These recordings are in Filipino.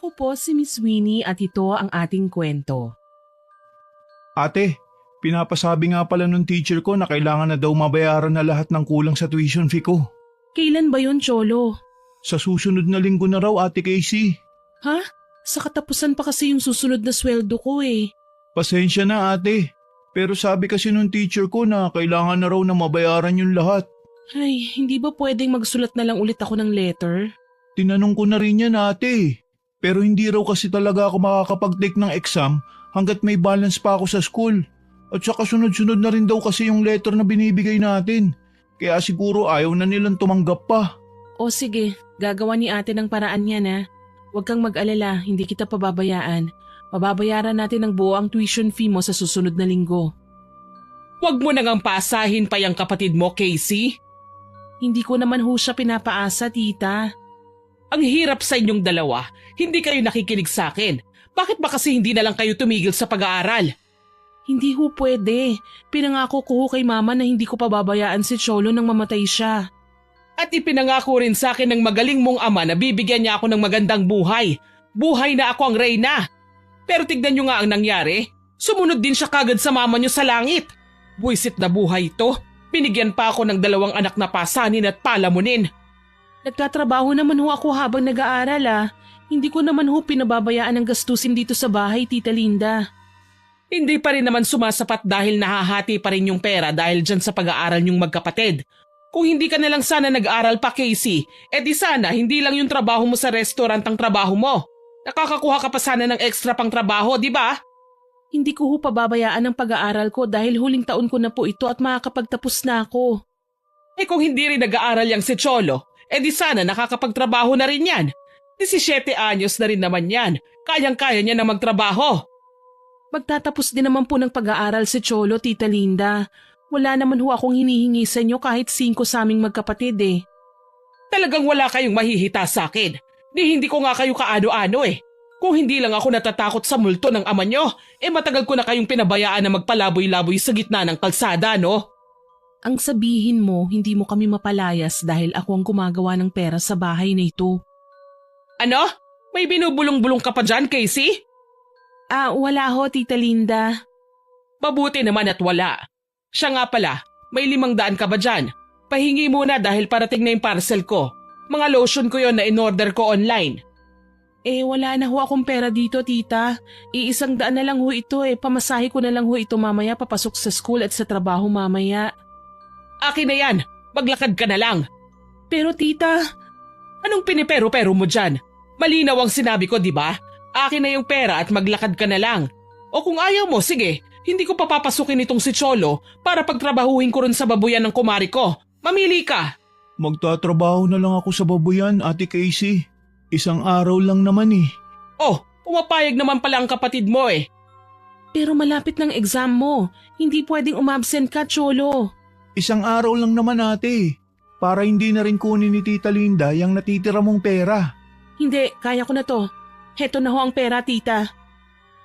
Ako po si Miss Winnie at ito ang ating kwento. Ate, pinapasabi nga pala nung teacher ko na kailangan na daw mabayaran na lahat ng kulang sa tuition fee ko. Kailan ba yun, Cholo? Sa susunod na linggo na raw, Ate Casey. Ha? Sa katapusan pa kasi yung susunod na sweldo ko eh. Pasensya na, ate. Pero sabi kasi nung teacher ko na kailangan na raw na mabayaran yung lahat. Ay, hindi ba pwedeng magsulat na lang ulit ako ng letter? Tinanong ko na rin yan, ate. Pero hindi raw kasi talaga ako makakapag-take ng exam hanggat may balance pa ako sa school. At saka sunod-sunod na rin daw kasi yung letter na binibigay natin. Kaya siguro ayaw na nilang tumanggap pa. O sige, gagawa ni ate ng paraan yan ha. Huwag kang mag-alala, hindi kita pababayaan. Mababayaran natin ng buo ang tuition fee mo sa susunod na linggo. Huwag mo nang paasahin pa yung kapatid mo, Casey. Hindi ko naman ho siya pinapaasa, tita. Ang hirap sa inyong dalawa, hindi kayo nakikinig sa akin. Bakit ba kasi hindi na lang kayo tumigil sa pag-aaral? Hindi ho pwede. Pinangako ko ho kay mama na hindi ko pababayaan si Cholo nang mamatay siya. At ipinangako rin sa akin ng magaling mong ama na bibigyan niya ako ng magandang buhay. Buhay na ako ang reyna. Pero tignan niyo nga ang nangyari. Sumunod din siya kagad sa mama niyo sa langit. Buisit na buhay ito. Binigyan pa ako ng 2 anak na pasanin at palamunin. Nagtatrabaho naman ho ako habang nag-aaral ah. Hindi ko naman ho pinababayaan ang gastusin dito sa bahay, Tita Linda. Hindi pa rin naman sumasapat dahil nahahati pa rin yung pera dahil dyan sa pag-aaral niyong magkapatid. Kung hindi ka na lang sana nag-aaral pa, Casey, di sana hindi lang yung trabaho mo sa restaurant ang trabaho mo. Nakakakuha ka pa sana ng extra pang trabaho, di ba? Hindi ko ho pababayaan ang pag-aaral ko dahil huling taon ko na po ito at makakapagtapos na ako. Kung hindi rin nag-aaral yang si Cholo, di sana nakakapagtrabaho na rin yan. 17 anyos na rin naman yan. Kayang-kaya niya na magtrabaho. Magtatapos din naman po ng pag-aaral si Cholo, Tita Linda. Wala naman ho akong hinihingi sa inyo kahit 5 sa aming magkapatid eh. Talagang wala kayong mahihita sa akin. Hindi ko nga kayo kaano-ano eh. Kung hindi lang ako natatakot sa multo ng ama nyo, matagal ko na kayong pinabayaan na magpalaboy-laboy sa gitna ng kalsada, no? Ang sabihin mo, hindi mo kami mapalayas dahil ako ang gumagawa ng pera sa bahay na ito. Ano? May binubulong-bulong ka pa dyan, Casey? Wala ho, Tita Linda. Mabuti naman at wala. Siya nga pala, may 500 ka ba dyan? Pahingi muna dahil parating na yung parcel ko. Mga lotion ko yon na in-order ko online. Wala na ho akong pera dito, tita. 100 na lang ho ito Pamasahe ko na lang ho ito mamaya papasok sa school at sa trabaho mamaya. Akin na yan. Maglakad ka na lang. Pero tita… Anong pinipero-pero mo dyan? Malinaw ang sinabi ko, di ba? Akin na yung pera at maglakad ka na lang. O kung ayaw mo, sige. Hindi ko papapasukin itong si Cholo para pagtrabahuhin ko rin sa babuyan ng kumari ko. Mamili ka. Magtatrabaho na lang ako sa babuyan, Ate Casey. 1 araw lang naman eh. Oh, pumapayag naman pala ang kapatid mo eh. Pero malapit ng exam mo. Hindi pwedeng umabsent ka, Cholo. 1 araw lang naman, ate. Para hindi na rin kunin ni Tita Linda yung natitira mong pera. Hindi, kaya ko na to. Heto na ho ang pera, tita.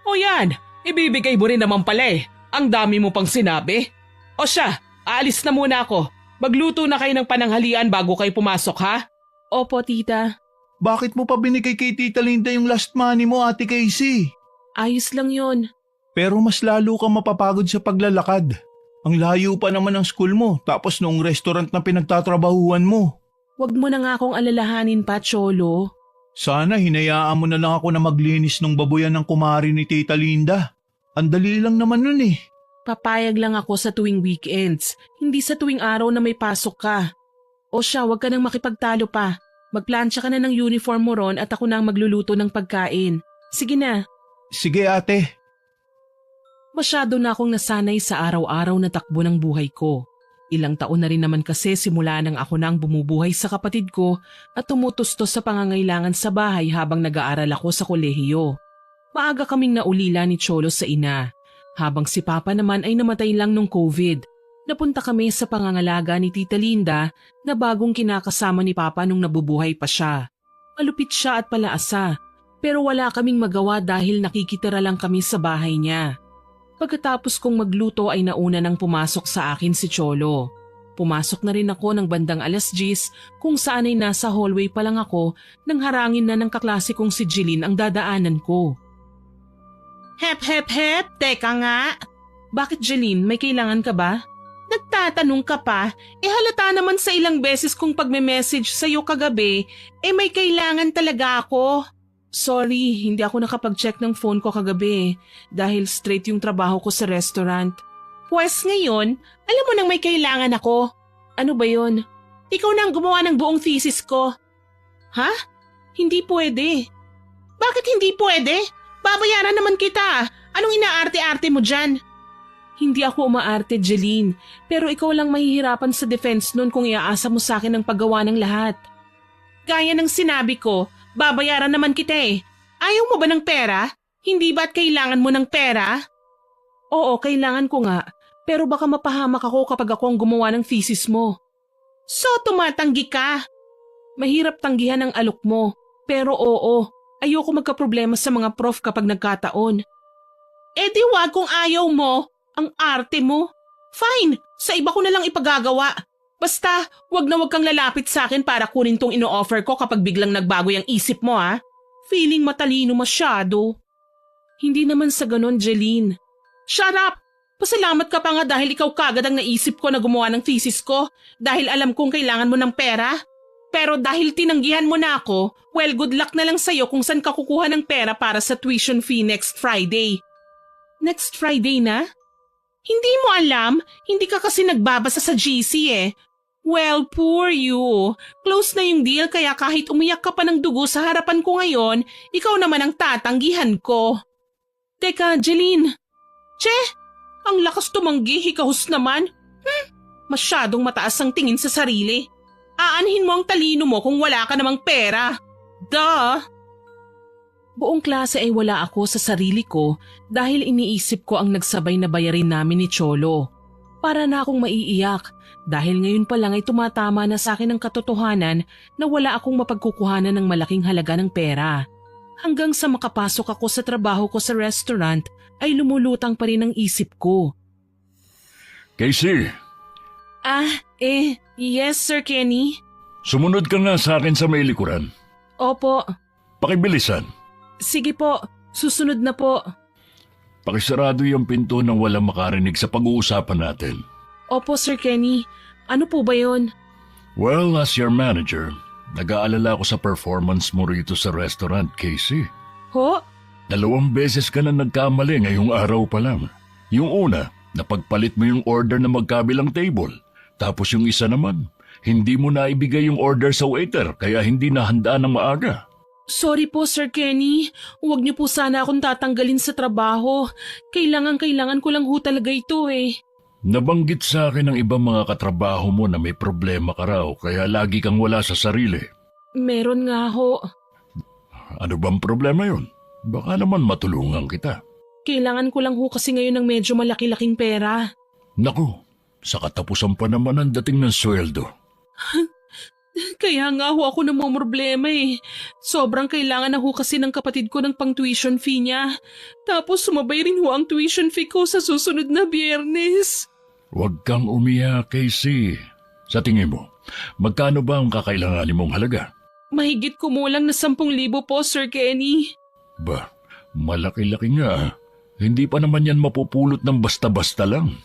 O yan, ibibigay mo rin naman pala eh. Ang dami mo pang sinabi. O siya, aalis na muna ako. Magluto na kayo ng pananghalian bago kayo pumasok ha? Opo, tita. Bakit mo pa binigay kay Tita Linda yung last money mo, Ate Casey? Ayos lang yon. Pero mas lalo kang mapapagod sa paglalakad. Ang layo pa naman ng school mo tapos noong restaurant na pinagtatrabahuan mo. Wag mo na nga akong alalahanin pa, Cholo. Sana hinayaan mo na lang ako na maglinis ng babuyan ng kumari ni Tita Linda. Ang dali lang naman nun eh. Papayag lang ako sa tuwing weekends, hindi sa tuwing araw na may pasok ka. O siya, wag ka nang makipagtalo pa. Magplansya ka na ng uniform mo ron at ako na ang magluluto ng pagkain. Sige na. Sige ate. Masyado na akong nasanay sa araw-araw na takbo ng buhay ko. Ilang taon na rin naman kasi simula nang ako na ang bumubuhay sa kapatid ko at tumutustos sa pangangailangan sa bahay habang nag-aaral ako sa kolehiyo. Maaga kaming naulila ni Cholo sa ina. Habang si Papa naman ay namatay lang nung COVID. Napunta kami sa pangangalaga ni Tita Linda na bagong kinakasama ni Papa nung nabubuhay pa siya. Malupit siya at palaasa, pero wala kaming magawa dahil nakikitira lang kami sa bahay niya. Pagkatapos kong magluto ay nauna nang pumasok sa akin si Cholo. Pumasok na rin ako ng bandang 10:00 kung saan ay nasa hallway pa lang ako nang harangin na ng kaklase kong si Jeline ang dadaanan ko. Hep, hep, hep, teka nga. Bakit Jeline, may kailangan ka ba? Nagtatanong ka pa, halata naman sa ilang beses kong pagme-message sa'yo kagabi, may kailangan talaga ako. Sorry, hindi ako nakapag-check ng phone ko kagabi dahil straight yung trabaho ko sa restaurant. Pwes ngayon, alam mo nang may kailangan ako. Ano ba yon? Ikaw na ang gumawa ng buong thesis ko. Ha? Hindi pwede. Bakit hindi pwede? Babayaran naman kita. Anong inaarte-arte mo dyan? Hindi ako umaarte, Jeline. Pero ikaw lang mahihirapan sa defense nun kung iaasa mo sa akin ang paggawa ng lahat. Gaya ng sinabi ko, babayaran naman kita eh. Ayaw mo ba ng pera? Hindi ba't kailangan mo ng pera? Oo, kailangan ko nga. Pero baka mapahamak ako kapag ako ang gumawa ng thesis mo. So tumatanggi ka? Mahirap tanggihan ang alok mo. Pero oo, ayoko magkaproblema sa mga prof kapag nagkataon. Di wag kung ayaw mo, ang arte mo. Fine, sa iba ko na lang ipagagawa. Basta, wag na wag kang lalapit sa akin para kunin tong ino-offer ko kapag biglang nagbago yung isip mo ha. Feeling matalino masyado. Hindi naman sa ganon, Jeline. Shut up! Pasalamat ka pa nga dahil ikaw kagad ang naisip ko na gumawa ng thesis ko dahil alam kong kailangan mo ng pera. Pero dahil tinanggihan mo na ako, well good luck na lang sa'yo kung saan ka kukuha ng pera para sa tuition fee next Friday. Next Friday na? Hindi mo alam, hindi ka kasi nagbabasa sa GC eh. Well, poor you. Close na yung deal kaya kahit umiyak ka pa ng dugo sa harapan ko ngayon, ikaw naman ang tatanggihan ko. Teka, Jeline. Che, ang lakas tumanggi, hikahus naman. Masyadong mataas ang tingin sa sarili. Aanhin mo ang talino mo kung wala ka namang pera. Duh! Buong klase ay wala ako sa sarili ko dahil iniisip ko ang nagsabay na bayarin namin ni Cholo. Para na akong maiiyak dahil ngayon pa lang ay tumatama na sa akin ang katotohanan na wala akong mapagkukuhanan ng malaking halaga ng pera. Hanggang sa makapasok ako sa trabaho ko sa restaurant ay lumulutang pa rin ang isip ko. Casey, Yes Sir Kenny? sumunod ka nga sa akin sa may likuran. Opo, Pakibilisan. sige po, susunod na po. Pakisarado yung pinto nang walang makarinig sa pag-uusapan natin. Opo Sir Kenny, ano po ba yon? Well, as your manager, nag-aalala ako sa performance mo rito sa restaurant, Casey. Ho? 2 beses ka na nagkamali ngayong araw pa lang. Yung una, napagpalit mo yung order na magkabilang table. Tapos yung isa naman, hindi mo na ibigay yung order sa waiter kaya hindi nahanda ng maaga. Sorry po Sir Kenny, huwag niyo po sana akong tatanggalin sa trabaho. Kailangan ko lang ho talaga ito eh. Nabanggit sa akin ng ibang mga katrabaho mo na may problema ka raw kaya lagi kang wala sa sarili. Meron nga ho. Ano bang problema yun? Baka naman matulungan kita. Kailangan ko lang ho kasi ngayon ng medyo malaki-laking pera. Naku, sa katapusan pa naman ang dating ng sweldo. Kaya nga ho ako namomroblema eh. Sobrang kailangan na ho kasi ng kapatid ko ng pang-tuition fee niya. Tapos sumabay rin ho ang tuition fee ko sa susunod na Biyernes. Huwag kang umiyak, Casey. Sa tingin mo, magkano ba ang kakailanganin mong halaga? Mahigit kumulang na 10,000 po Sir Kenny. Ba, malaki-laki nga. Hindi pa naman yan mapupulot ng basta-basta lang.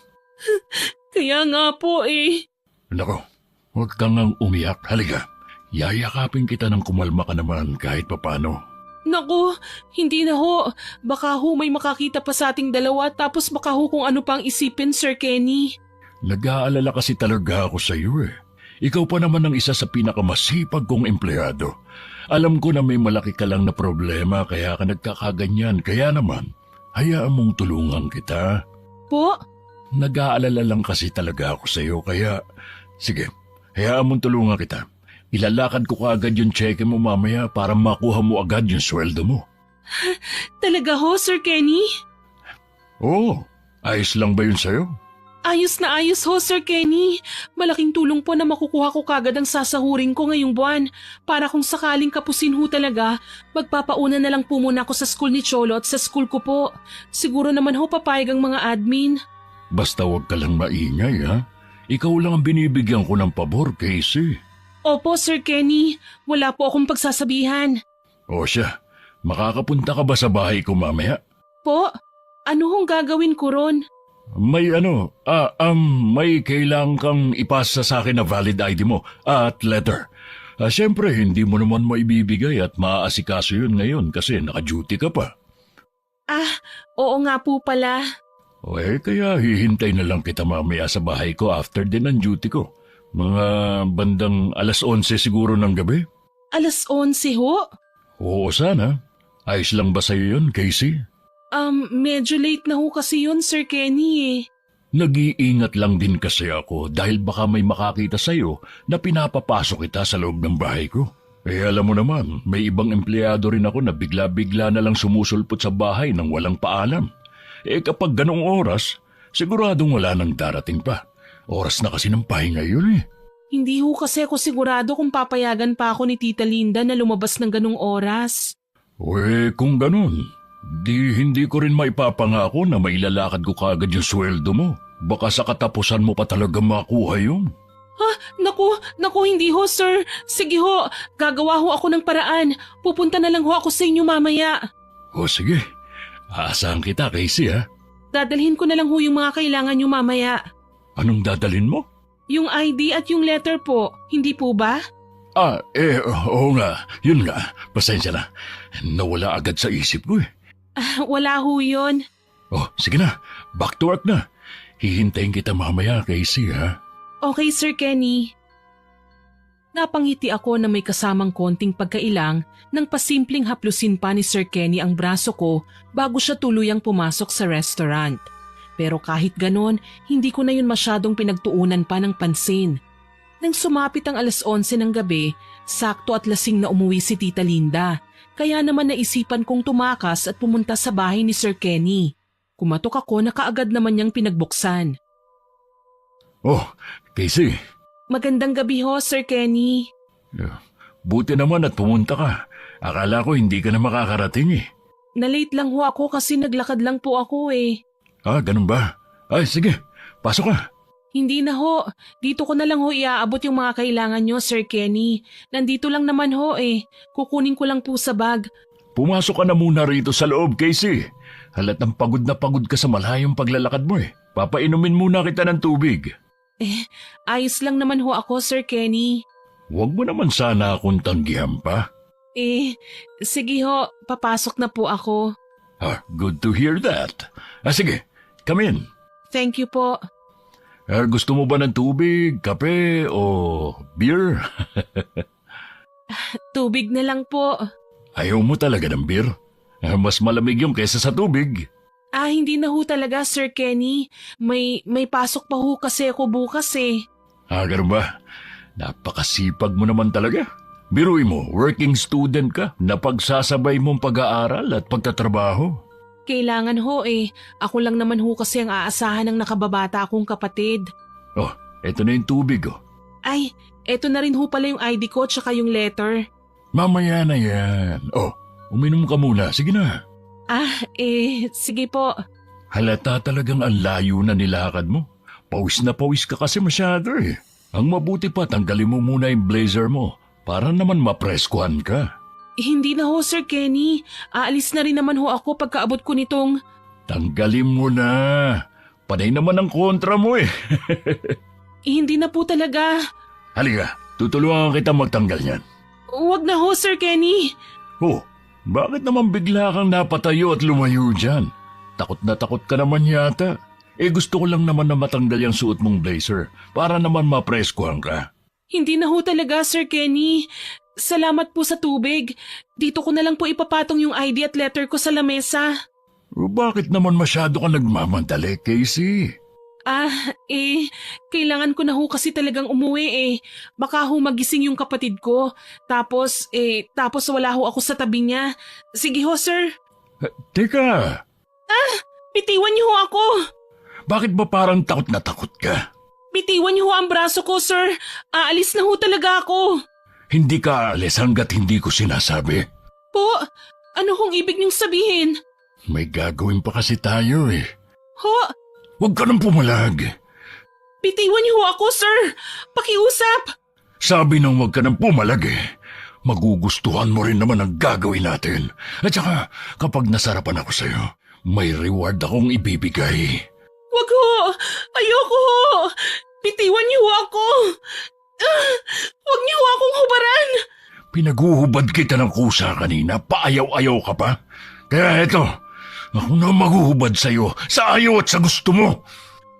Kaya nga po eh. Nako, huwag kang ngang umiyak. Halika, yayakapin kita ng kumalma ka naman kahit papano. Naku, hindi na ho. Baka ho may makakita pa sa ating dalawa tapos baka ho kung ano pang isipin Sir Kenny. Nag-aalala kasi talaga ako sa iyo eh. Ikaw pa naman ang isa sa pinakamasipag kong empleyado. Alam ko na may malaki ka lang na problema kaya ka nagkakaganyan. Kaya naman, hayaan mong tulungan kita. Po? Nag-aalala lang kasi talaga ako sa iyo kaya... Sige, hayaan mong tulungan kita. Ilalakad ko kaagad yung cheque mo mamaya para makuha mo agad yung sweldo mo. Talaga ho, Sir Kenny? Oo, ayos lang ba yun sa'yo? Ayos na ayos ho, Sir Kenny. Malaking tulong po na makukuha ko kagad ang sasahurin ko ngayong buwan. Para kung sakaling kapusin ho talaga, magpapauna na lang po muna ako sa school ni Cholo at sa school ko po. Siguro naman ho papayag ang mga admin. Basta huwag ka lang maingay ha. Ikaw lang ang binibigyan ko ng pabor, Casey. Opo, Sir Kenny. Wala po akong pagsasabihan. O siya, makakapunta ka ba sa bahay ko mamaya? Po, ano hong gagawin ko ron? May kailangan kang ipasa sa akin na valid ID mo at letter. Siyempre, hindi mo naman maibibigay at maaasikaso yun ngayon kasi naka-duty ka pa. Oo nga po pala. Kaya hihintay na lang kita mamaya sa bahay ko after din ng duty ko. Mga bandang 11:00 siguro ng gabi. 11:00 ho? Oo, sana. Ayos lang ba sa'yo yun, Casey? Medyo late na ho kasi yun, Sir Kenny eh. Nag-iingat lang din kasi ako dahil baka may makakita sa'yo na pinapapasok kita sa loob ng bahay ko. Alam mo naman, may ibang empleyado rin ako na bigla-bigla na lang sumusulpot sa bahay nang walang paalam. Kapag ganong oras, siguradong wala nang darating pa. Oras na kasi ng pahinga yun eh. Hindi ho kasi ako sigurado kung papayagan pa ako ni Tita Linda na lumabas ng ganong oras. Kung ganun, hindi ko rin maipapangako na mailalakad ko kagad yung sweldo mo. Baka sa katapusan mo pa talaga makuha yun. Naku, hindi ho, sir. Sige ho, gagawa ho ako ng paraan. Pupunta na lang ho ako sa inyo mamaya. Sige, aasahan kita, Casey ha. Dadalhin ko na lang ho yung mga kailangan nyo mamaya. Anong dadalhin mo? Yung ID at yung letter po, hindi po ba? Oo nga, yun nga. Pasensya na, nawala agad sa isip ko eh. Wala ho yun. Sige na, back to work na. Hihintayin kita mamaya, Casey ha. Okay, Sir Kenny. Napangiti ako na may kasamang konting pagkailang nang pasimpleng haplusin pa ni Sir Kenny ang braso ko bago siya tuluyang pumasok sa restaurant. Pero kahit ganon, hindi ko na yun masyadong pinagtuunan pa ng pansin. Nang sumapit ang 11:00 ng gabi, sakto at lasing na umuwi si Tita Linda. Kaya naman naisipan kong tumakas at pumunta sa bahay ni Sir Kenny. Kumatok ako na kaagad naman niyang pinagbuksan. Casey. Magandang gabi ho, Sir Kenny. Buti naman at pumunta ka. Akala ko hindi ka na makakarating eh. Na-late lang ho ako kasi naglakad lang po ako eh. Ganun ba? Sige, pasok ka. Hindi na ho. Dito ko na lang ho iaabot yung mga kailangan nyo, Sir Kenny. Nandito lang naman ho eh. Kukunin ko lang po sa bag. Pumasok ka na muna rito sa loob, Casey. Halatang pagod na pagod ka sa malayong paglalakad mo eh. Papainumin muna kita ng tubig. Ayos lang naman ho ako, Sir Kenny. Huwag mo naman sana akong tanggihan pa. Sige ho. Papasok na po ako. Good to hear that. Sige, come in. Thank you po. Gusto mo ba ng tubig, kape, o beer? Tubig na lang po. Ayaw mo talaga ng beer? Mas malamig yung kesa sa tubig. Hindi na ho talaga, Sir Kenny. May pasok pa ho kasi ako bukas eh. Ganun ba? Napakasipag mo naman talaga. Biruin mo, working student ka na pagsasabay mong pag-aaral at pagtatrabaho. Kailangan ho eh. Ako lang naman ho kasi ang aasahan ng nakababata akong kapatid. Eto na yung tubig Ay, eto na rin ho pala yung ID ko tsaka yung letter. Mamaya na yan. Uminom ka muna. Sige na. Sige po. Halata talagang ang layo na nilakad mo. Pawis na pawis ka kasi masyado eh. Ang mabuti pa, tanggalin mo muna yung blazer mo para naman mapreskuhan ka. Hindi na ho, Sir Kenny. Aalis na rin naman ho ako pagkaabot ko nitong... Tanggalin mo na. Panay naman ang kontra mo eh. Hindi na po talaga. Halika, tutulungan kita magtanggal niyan. Huwag na ho, Sir Kenny. Bakit naman bigla kang napatayo at lumayo dyan? Takot na takot ka naman yata. Gusto ko lang naman na matanggal yung suot mong blazer para naman mapreskuhan ka. Hindi na ho talaga, Sir Kenny. Salamat po sa tubig. Dito ko na lang po ipapatong yung ID at letter ko sa lamesa. Bakit naman masyado ka nagmamadali, Casey? Kailangan ko na ho kasi talagang umuwi eh. Baka ho magising yung kapatid ko. Tapos wala ho ako sa tabi niya. Sige ho, sir. Teka! Bitiwan niyo ho ako. Bakit ba parang takot na takot ka? Bitiwan niyo ho ang braso ko, sir. Aalis na ho talaga ako. Hindi ka aalis hanggat hindi ko sinasabi. Po, ano hong ibig niyong sabihin? May gagawin pa kasi tayo eh. Ho? Huwag ka nang pumalag. Bitiwan niyo ako, sir! Pakiusap! Sabi nang huwag ka nang pumalag eh. Magugustuhan mo rin naman ang gagawin natin. At saka, kapag nasarapan ako sa'yo, may reward akong ibibigay. Wag ho! Ayoko ho! Bitiwan niyo ako! Wag niyo akong hubaran! Pinaguhubad kita ng kusa kanina, paayaw-ayaw ka pa. Kaya eto, ako na maghuhubad sa'yo, sa ayaw at sa gusto mo.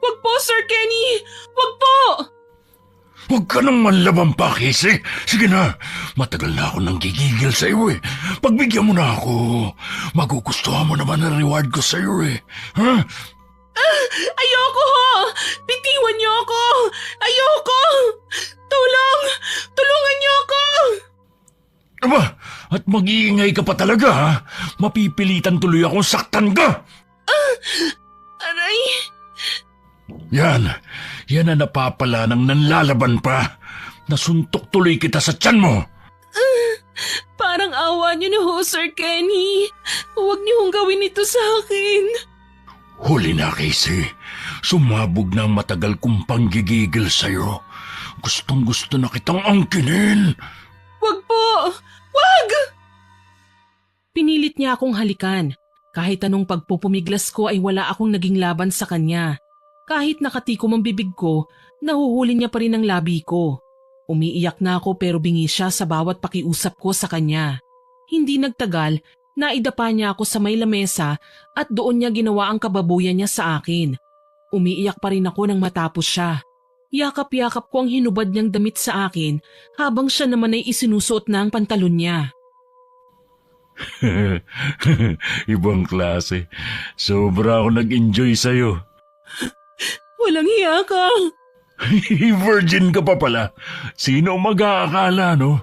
Wag po, Sir Kenny! Wag po! Huwag ka nang manlaban pa, Casey. Sige na, matagal na ako nang gigigil sa'yo eh. Pagbigyan mo na ako, magugustuhan mo naman ang reward ko sa'yo eh. Ha? Ayoko ho! Bitiwan niyo ako! Ayoko! Tulong! Tulungan niyo ako! Aba, at mag-iingay ka pa talaga ha? Mapipilitan tuloy akong saktan ka! Aray! Yan ang napapala ng nanlalaban pa. Nasuntok tuloy kita sa tiyan mo. Parang awa niyo na ho, Sir Kenny. Huwag niyo hong gawin ito sa akin. Huli na, Casey. Sumabog na ang matagal kong panggigigil sa'yo. Gustong-gusto na kitang angkinin. Wag po! Wag! Pinilit niya akong halikan. Kahit anong pagpupumiglas ko ay wala akong naging laban sa kanya. Kahit nakatikom ang bibig ko, nahuhuli niya pa rin ang labi ko. Umiiyak na ako pero bingi siya sa bawat pakiusap ko sa kanya. Hindi nagtagal, naidapa niya ako sa may lamesa at doon niya ginawa ang kababuyan niya sa akin. Umiiyak pa rin ako nang matapos siya. Yakap-yakap ko ang hinubad niyang damit sa akin habang siya naman ay isinusuot na ang pantalon niya. Ibang klase. Sobra ako nag-enjoy sa'yo. Walang hiya ka! Virgin ka pa pala. Sino mag-aakala, no?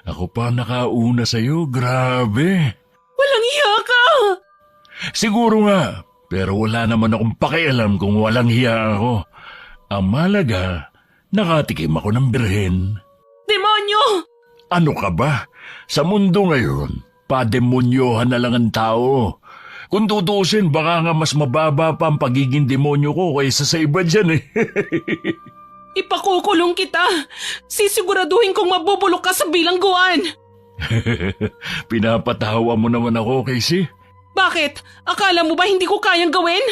Ako pa nakauna sa'yo, grabe. Walang hiya ka! Siguro nga, pero wala naman akong pakialam kung walang hiya ako. Ang malaga, nakatikim ako ng birhen. Demonyo! Ano ka ba? Sa mundo ngayon, pademonyohan na lang ang tao. Kung tutuusin, baka nga mas mababa pa ang pagiging demonyo ko kaysa sa iba dyan eh. Ipakukulong kita! Sisiguraduhin kong mabubulok ka sa bilangguan! Pinapatawa mo naman ako, Casey. Bakit? Akala mo ba hindi ko kayang gawin?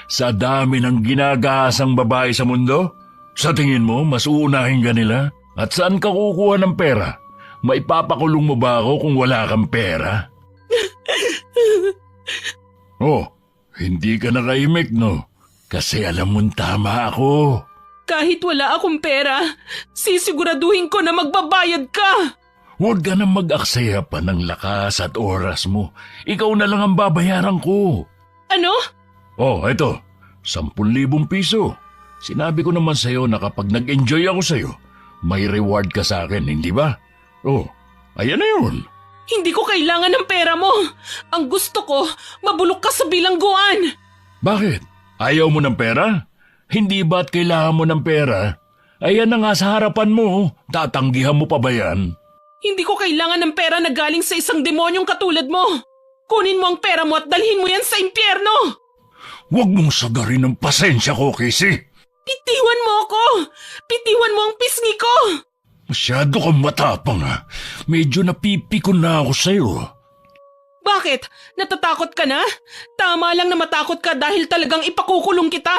Sa dami ng ginagahasang babae sa mundo, sa tingin mo, mas uunahin ka nila? At saan ka kukuha ng pera? Maipapakulong mo ba ako kung wala kang pera? Oh, hindi ka nakaimik, no? Kasi alam mong tama ako. Kahit wala akong pera, sisiguraduhin ko na magbabayad ka! Huwag ka nang mag-aksaya pa ng lakas at oras mo. Ikaw na lang ang babayaran ko. Ano? Oh, eto, 10,000 piso. Sinabi ko naman sa'yo na kapag nag-enjoy ako sa'yo, may reward ka sa akin, hindi ba? Oh, ayan na yun. Hindi ko kailangan ng pera mo! Ang gusto ko, mabulok ka sa bilangguan! Bakit? Ayaw mo ng pera? Hindi ba't kailangan mo ng pera? Ayan na nga sa harapan mo, tatanggihan mo pa ba yan? Hindi ko kailangan ng pera na galing sa isang demonyong katulad mo! Kunin mo ang pera mo at dalhin mo yan sa impyerno! Huwag mong sagarin ang pasensya ko, Casey. Bitiwan mo ako! Bitiwan mo ang pisngi ko! Masyado kang matapang ha. Medyo napipikon na ako sa'yo. Bakit? Natatakot ka na? Tama lang na matakot ka dahil talagang ipakukulong kita.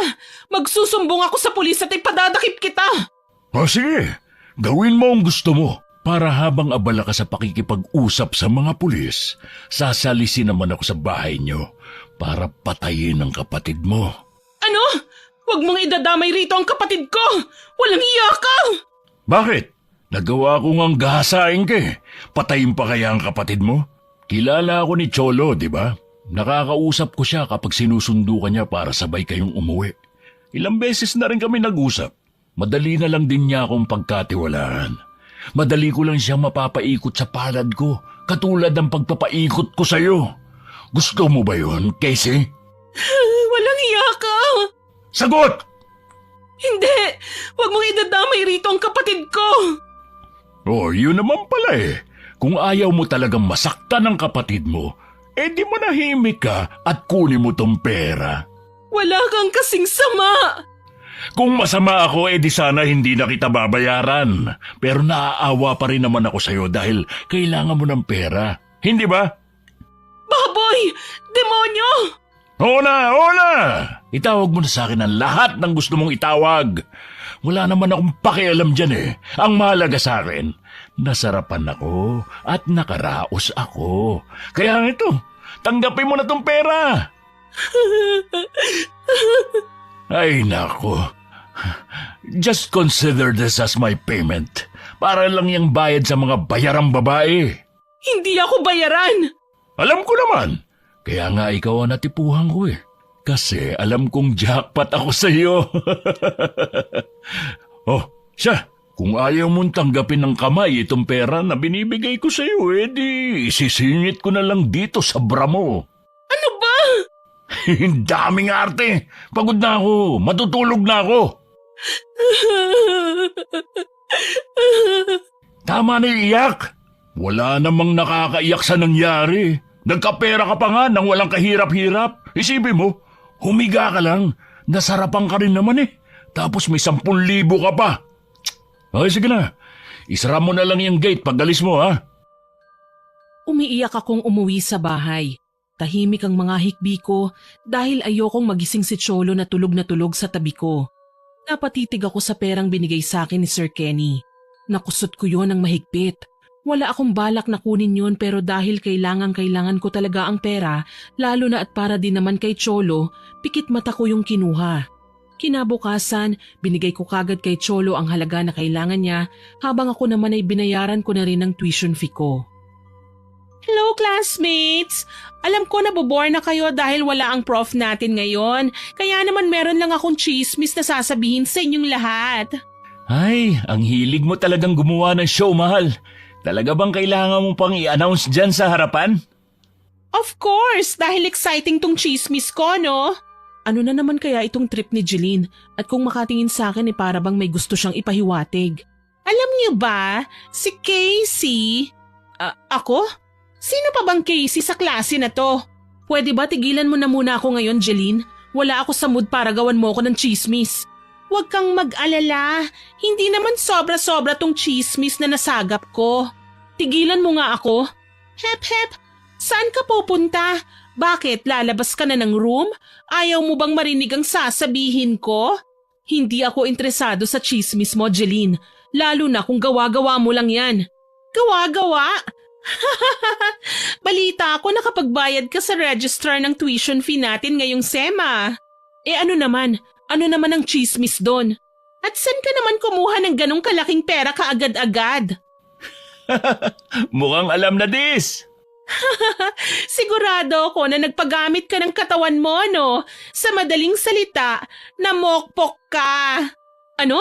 Magsusumbong ako sa pulis at ipadadakip kita. O sige, gawin mo ang gusto mo. Para habang abala ka sa pakikipag-usap sa mga pulis, sasalisin naman ako sa bahay niyo para patayin ang kapatid mo. Ano? Huwag mong idadamay rito ang kapatid ko! Walang iya ka! Bakit? Nagawa ko ngang gahasain ka eh. Patayin pa kaya ang kapatid mo? Kilala ako ni Cholo, di ba? Nakakausap ko siya kapag sinusundo ka niya para sabay kayong umuwi. Ilang beses na rin kami nag-usap. Madali na lang din niya akong pagkatiwalaan. Madali ko lang siya mapapaikot sa palad ko, katulad ng pagpapaikot ko sa'yo. Gusto mo ba yun, Casey? Walang iya ka! Sagot! Hindi! Huwag mong idadamay rito ang kapatid ko! Oh, yun naman pala eh. Kung ayaw mo talagang masaktan ang kapatid mo, di manahimik ka at kunin mo tong pera. Wala kang kasing sama! Kung masama ako, di sana hindi na kita babayaran. Pero naaawa pa rin naman ako sa'yo dahil kailangan mo ng pera. Hindi ba? Baboy! Demonyo! Oo na! Itawag mo na sa akin ang lahat ng gusto mong itawag. Wala naman akong pakialam dyan eh. Ang mahalaga sa akin, nasarapan ako at nakaraos ako. Kaya ito, tanggapin mo na tong pera. Ay nako. Just consider this as my payment. Para lang yung bayad sa mga bayarang babae. Hindi ako bayaran! Alam ko naman. Kaya nga ikaw ang natipuhan ko eh. Kasi alam kong jackpot ako sa iyo. Oh, siya. Kung ayaw mong tanggapin ng kamay itong pera na binibigay ko sa iyo, di isisingit ko na lang dito sa bra mo. Ano ba? Daming arte. Pagod na ako. Matutulog na ako. Tama na iyak. Wala namang nakakaiyak sa nangyari. Nagkapera ka pa nga nang walang kahirap-hirap. Isipin mo, humiga ka lang. Nasarapan ka rin naman eh. Tapos may 10,000 ka pa. Ay, sige na. Isara mo na lang yung gate pag alis mo, ha? Umiiyak akong umuwi sa bahay. Tahimik ang mga hikbi ko dahil ayokong magising si Cholo na tulog sa tabi ko. Napatitig ako sa perang binigay sa akin ni Sir Kenny. Nakusot ko yon ng mahigpit. Wala akong balak na kunin yun pero dahil kailangan ko talaga ang pera, lalo na at para din naman kay Cholo, pikit mata ko yung kinuha. Kinabukasan, binigay ko kagad kay Cholo ang halaga na kailangan niya habang ako naman ay binayaran ko na rin ang tuition fee ko. Hello, classmates! Alam ko nabobore na kayo dahil wala ang prof natin ngayon. Kaya naman meron lang akong chismis na sasabihin sa inyong lahat. Ay, ang hilig mo talagang gumawa ng show, mahal. Talaga bang kailangan mo pang i-announce dyan sa harapan? Of course, dahil exciting tong chismis ko, no? Ano na naman kaya itong trip ni Jeline at kung makatingin sa akin para bang may gusto siyang ipahiwatig. Alam niyo ba, si Casey... ako? Sino pa bang Casey sa klase na to? Pwede ba tigilan mo na muna ako ngayon, Jeline? Wala ako sa mood para gawan mo ako ng chismis. Huwag kang mag-alala. Hindi naman sobra-sobra tong chismis na nasagap ko. Tigilan mo nga ako. Hep, saan ka pupunta? Bakit, lalabas ka na ng room? Ayaw mo bang marinig ang sasabihin ko? Hindi ako interesado sa chismis mo, Jeline. Lalo na kung gawa-gawa mo lang yan. Gawa-gawa? Balita ako nakapagbayad ka sa registrar ng tuition fee natin ngayong SEMA. Ano naman? Ano naman ang chismis doon? At saan ka naman kumuha ng ganong kalaking pera kaagad-agad? Mukhang alam na dis. Sigurado ako na nagpagamit ka ng katawan mo, no? Sa madaling salita, namokpok ka. Ano?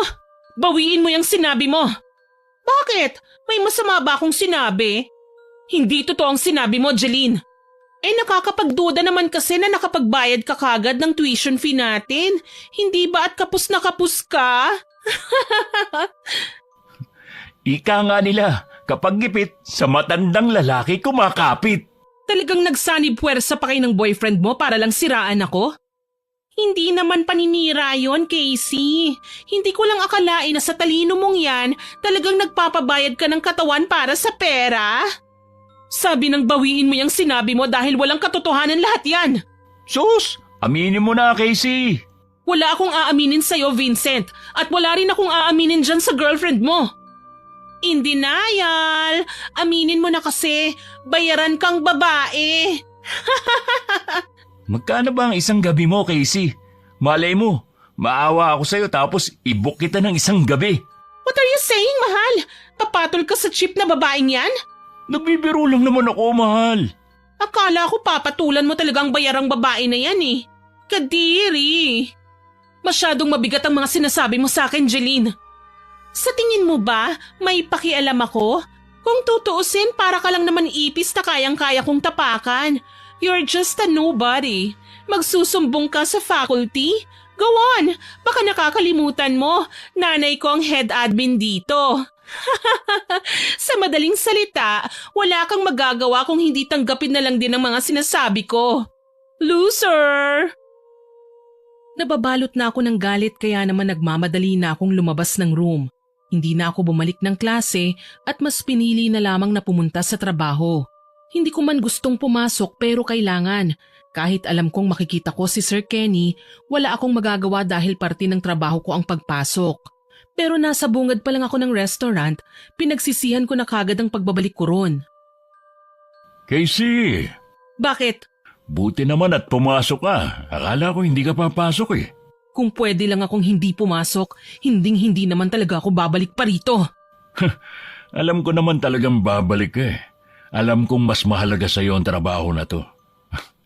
Bawiin mo yung sinabi mo. Bakit? May masama ba akong sinabi? Hindi totoo ang sinabi mo, Jeline. Nakakapagduda naman kasi na nakapagbayad ka kagad ng tuition fee natin. Hindi ba at kapus na kapus ka? Ika nga nila, kapag gipit, sa matandang lalaki kumakapit. Talagang nagsanib puwersa pa kayo ng boyfriend mo para lang siraan ako? Hindi naman paninira yon, Casey. Hindi ko lang akalain na sa talino mong yan, talagang nagpapabayad ka ng katawan para sa pera. Sabi nang bawiin mo yung sinabi mo dahil walang katotohanan lahat yan. Sus, aminin mo na, Casey. Wala akong aaminin sa'yo, Vincent. At wala rin akong aaminin dyan sa girlfriend mo. In denial. Aminin mo na kasi, bayaran kang babae. Magkano ba ang isang gabi mo, Casey? Malay mo, maawa ako sa'yo tapos i-book kita ng isang gabi. What are you saying, mahal? Papatol ka sa cheap na babaeng yan? Nagbibiro lang naman ako, mahal. Akala ko papatulan mo talagang bayarang babae na yan eh. Kadiri. Masyadong mabigat ang mga sinasabi mo sa akin, Jeline. Sa tingin mo ba, may pakialam ako? Kung tutuusin, para ka lang naman ipis na kayang-kaya kong tapakan. You're just a nobody. Magsusumbong ka sa faculty? Go on, baka nakakalimutan mo. Nanay ko ang head admin dito. Sa madaling salita, wala kang magagawa kung hindi tanggapin na lang din ang mga sinasabi ko. Loser! Nababalot na ako ng galit kaya naman nagmamadali na akong lumabas ng room. Hindi na ako bumalik ng klase at mas pinili na lamang na pumunta sa trabaho. Hindi ko man gustong pumasok pero kailangan. Kahit alam kong makikita ko si Sir Kenny, wala akong magagawa dahil parte ng trabaho ko ang pagpasok. Pero nasa bungad pa lang ako ng restaurant, pinagsisihan ko na kagad ang pagbabalik ko ron. Casey, Bakit? buti naman at pumasok ka. Akala ko hindi ka papasok eh. Kung pwede lang akong hindi pumasok, hinding-hindi naman talaga ako babalik pa rito. Alam ko naman talagang babalik ka eh. Alam kong mas mahalaga sa'yo ang trabaho na to.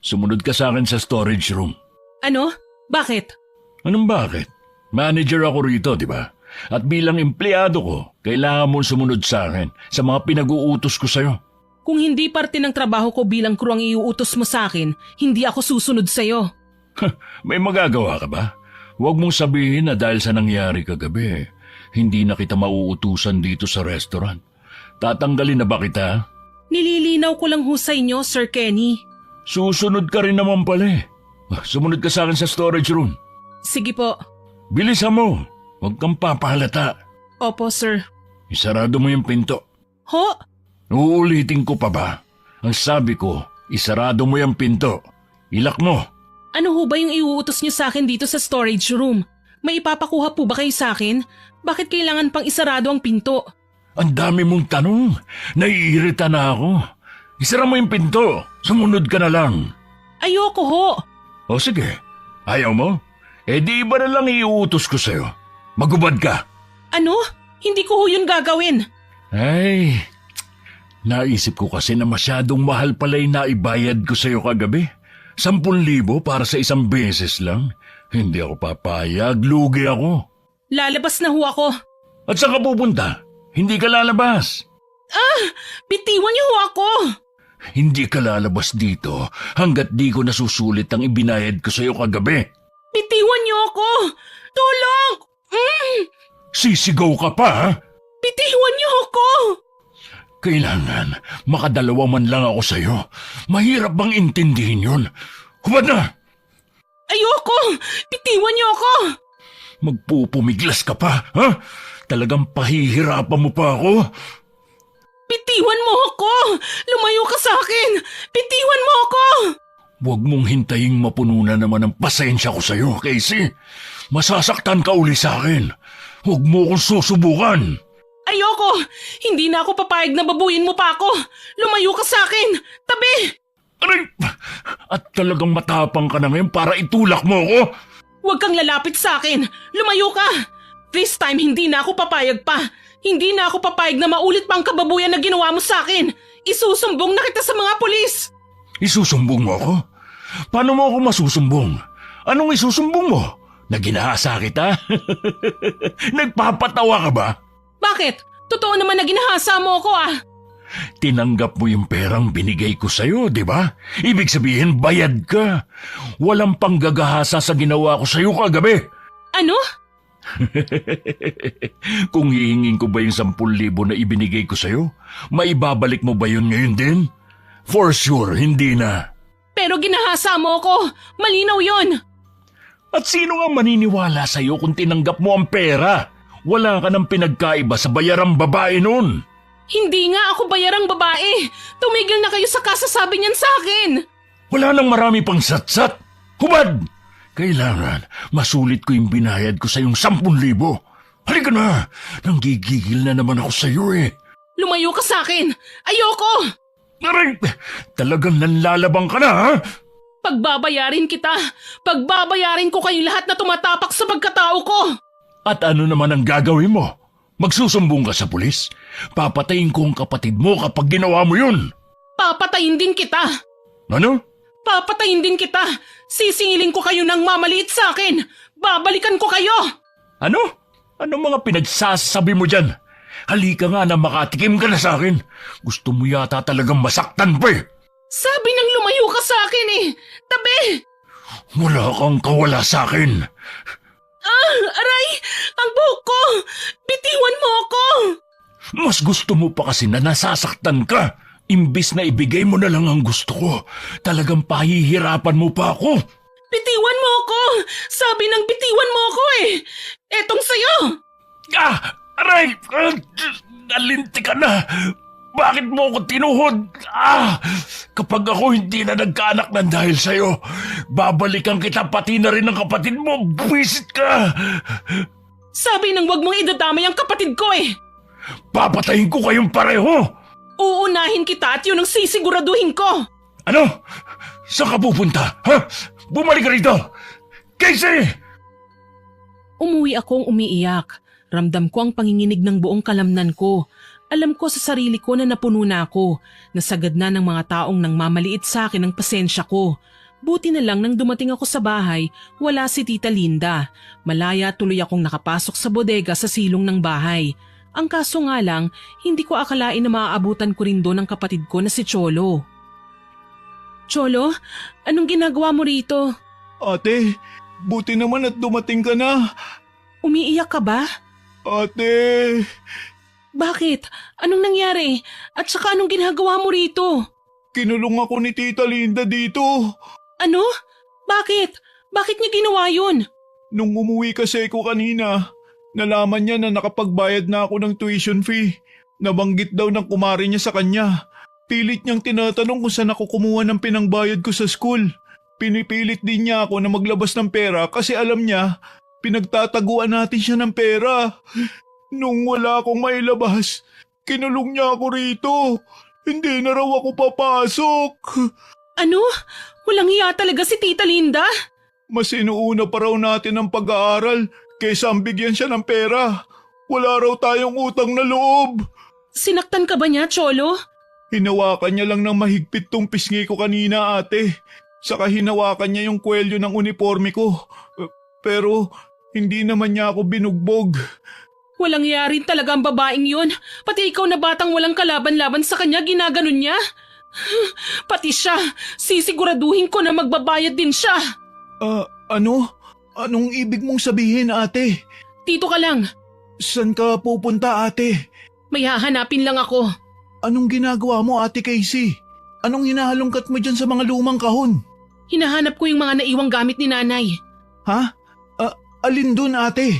Sumunod ka sa akin sa storage room. Ano? Bakit? Anong bakit? Manager ako rito, di ba? At bilang empleyado ko, kailangan mong sumunod sa akin sa mga pinag-uutos ko sa'yo. Kung hindi parte ng trabaho ko bilang crew ang iuutos mo sa akin, hindi ako susunod sa'yo. May magagawa ka ba? Huwag mong sabihin na dahil sa nangyari kagabi, hindi na kita mauutusan dito sa restaurant. Tatanggalin na ba kita? Nililinaw ko lang ho sa inyo, Sir Kenny. Susunod ka rin naman pala eh. Sumunod ka sa akin sa storage room. Sige po. Bilisan mo. Huwag kang papahalata. Opo, sir. Isarado mo yung pinto. Ho? Uulitin ko pa ba? Ang sabi ko, isarado mo yung pinto. Ilak mo. Ano ho ba yung iuutos niyo sa akin dito sa storage room? May ipapakuha po ba kayo sa akin? Bakit kailangan pang isarado ang pinto? Ang dami mong tanong. Naiirita na ako. Isara mo yung pinto. Sumunod ka na lang. Ayoko ho. O sige. Ayaw mo? Di iba na lang iuutos ko sa'yo. Magubad ka. Ano? Hindi ko ho yun gagawin. Ay, naisip ko kasi na masyadong mahal pala yung naibayad ko sa'yo kagabi. 10,000 para sa isang beses lang. Hindi ako papayag, lugi ako. Lalabas na ho ako. At saan ka pupunta? Hindi ka lalabas. Bitiwan niyo ho ako. Hindi ka lalabas dito hanggat di ko nasusulit ang ibinayad ko sa'yo kagabi. Bitiwan niyo ako. Tulong! Sisigaw ka pa, ha? Bitiwan niyo ako. Kailangan makadalawa man lang ako sa'yo. Mahirap bang intindihin yun? Hubad na! Ayoko. Bitiwan niyo ako. Magpupumiglas ka pa, ha? Talagang pahihirapan mo pa ako? Bitiwan mo ako. Lumayo ka sa akin. Bitiwan mo ako. Huwag mong hintaying mapuno na naman ang pasensya ko sa'yo, Casey. Masasaktan ka uli sa akin. Huwag mo akong susubukan. Ayoko. Hindi na ako papayag na babuyin mo pa ako. Lumayo ka sa akin. Tabi. Aray! At talagang matapang ka na ngayon para itulak mo ako? Huwag kang lalapit sa akin. Lumayo ka. This time hindi na ako papayag pa. Hindi na ako papayag na maulit pa ang kababuyan na ginawa mo sa akin. Isusumbong na kita sa mga pulis. Isusumbong mo ako? Paano mo ako masusumbong? Anong isusumbong mo? Na ginahasa kita? Nagpapatawa ka ba? Bakit? Totoo naman na ginahasa mo ako ah. Tinanggap mo yung perang binigay ko sa'yo, di ba? Ibig sabihin, bayad ka. Walang panggagahasa sa ginawa ko sa'yo kagabi. Ano? Kung hihingin ko ba yung 10,000 na ibinigay ko sa'yo, maibabalik mo ba yun ngayon din? For sure, hindi na. Pero ginahasa mo ako. Malinaw yon. At sino nga maniniwala sa'yo kung tinanggap mo ang pera? Wala ka ng pinagkaiba sa bayarang babae nun. Hindi nga ako bayarang babae. Tumigil na kayo sa kasasabi niyan sa akin. Wala nang marami pang satsat. Hubad! Kailangan masulit ko yung binayad ko sa yung 10,000. Halika na! Nanggigigil na naman ako sa iyo eh. Lumayo ka sa akin. Ayoko! Aray! Talagang nanlalabang ka na, ha? Pagbabayarin kita. Pagbabayarin ko kayong lahat na tumatapak sa pagkatao ko. At ano naman ang gagawin mo? Magsusumbong ka sa pulis? Papatayin ko ang kapatid mo kapag ginawa mo yun. Papatayin din kita. Ano? Papatayin din kita. Sisingilin ko kayo ng mamaliit sa akin. Babalikan ko kayo. Ano? Anong mga pinagsasabi mo dyan? Halika nga na makatikim ka na sa akin. Gusto mo yata talagang masaktan pa eh. Sabi nang lumayo ka sa akin eh. Tabi! Wala kang kawala sa akin. Aray! Ang buhok ko! Bitiwan mo ako! Mas gusto mo pa kasi na nasasaktan ka. Imbis na ibigay mo na lang ang gusto ko, talagang pahihirapan mo pa ako. Bitiwan mo ako! Sabi ng bitiwan mo ako eh! Etong sa'yo! Aray! Nalinti ka na! Bakit mo ako tinuhod? Kapag ako hindi na nagkaanak ng dahil sa'yo, babalikan kita pati na rin ng kapatid mo. Buwisit ka! Sabi nang wag mong idadamay ang kapatid ko eh! Papatayin ko kayong pareho! Uunahin kita at yun ang sisiguraduhin ko! Ano? Saan ka pupunta? Ha? Bumalik ka rito! Casey! Umuwi akong umiiyak. Ramdam ko ang panginginig ng buong kalamnan ko. Alam ko sa sarili ko na napuno na ako. Nasagad na ng mga taong nang mamaliit sa akin ang pasensya ko. Buti na lang nang dumating ako sa bahay, wala si Tita Linda. Malaya tuloy akong nakapasok sa bodega sa silong ng bahay. Ang kaso nga lang, hindi ko akalain na maaabutan ko rin doon ang kapatid ko na si Cholo. Cholo, anong ginagawa mo rito? Ate, buti naman at dumating ka na. Umiiyak ka ba? Ate, Bakit? Anong nangyari? At saka anong ginagawa mo rito? kinulong ako ni Tita Linda dito. Ano? Bakit? Bakit niya ginawa yun? Nung umuwi kasi ko kanina, nalaman niya na nakapagbayad na ako ng tuition fee. Nabanggit daw ng kumari niya sa kanya. Pilit niyang tinatanong kung saan ako kumuha ng pinangbayad ko sa school. Pinipilit din niya ako na maglabas ng pera kasi alam niya, pinagtataguan natin siya ng pera. Nung wala akong mailabas, kinulong niya ako rito. Hindi na raw ako papasok. Ano? Walang hiya talaga si Tita Linda? Mas inuuna pa raw natin ang pag-aaral kaysa ang bigyan siya ng pera. Wala raw tayong utang na loob. Sinaktan ka ba niya, Cholo? Hinawakan niya lang ng mahigpit tong pisngi ko kanina, ate. Saka hinawakan niya yung kwelyo ng uniforme ko. Pero hindi naman niya ako binugbog. Walang hiya rin talaga ang babaeng yun. Pati ikaw na batang walang kalaban-laban sa kanya, ginaganon niya. Pati siya, sisiguraduhin ko na magbabayad din siya. Ano? Anong ibig mong sabihin, ate? Dito ka lang. Saan ka pupunta, ate? May hahanapin lang ako. Anong ginagawa mo, ate Casey? Anong hinahalungkat mo dyan sa mga lumang kahon? Hinahanap ko yung mga naiwang gamit ni nanay. Ha? Alin dun, ate?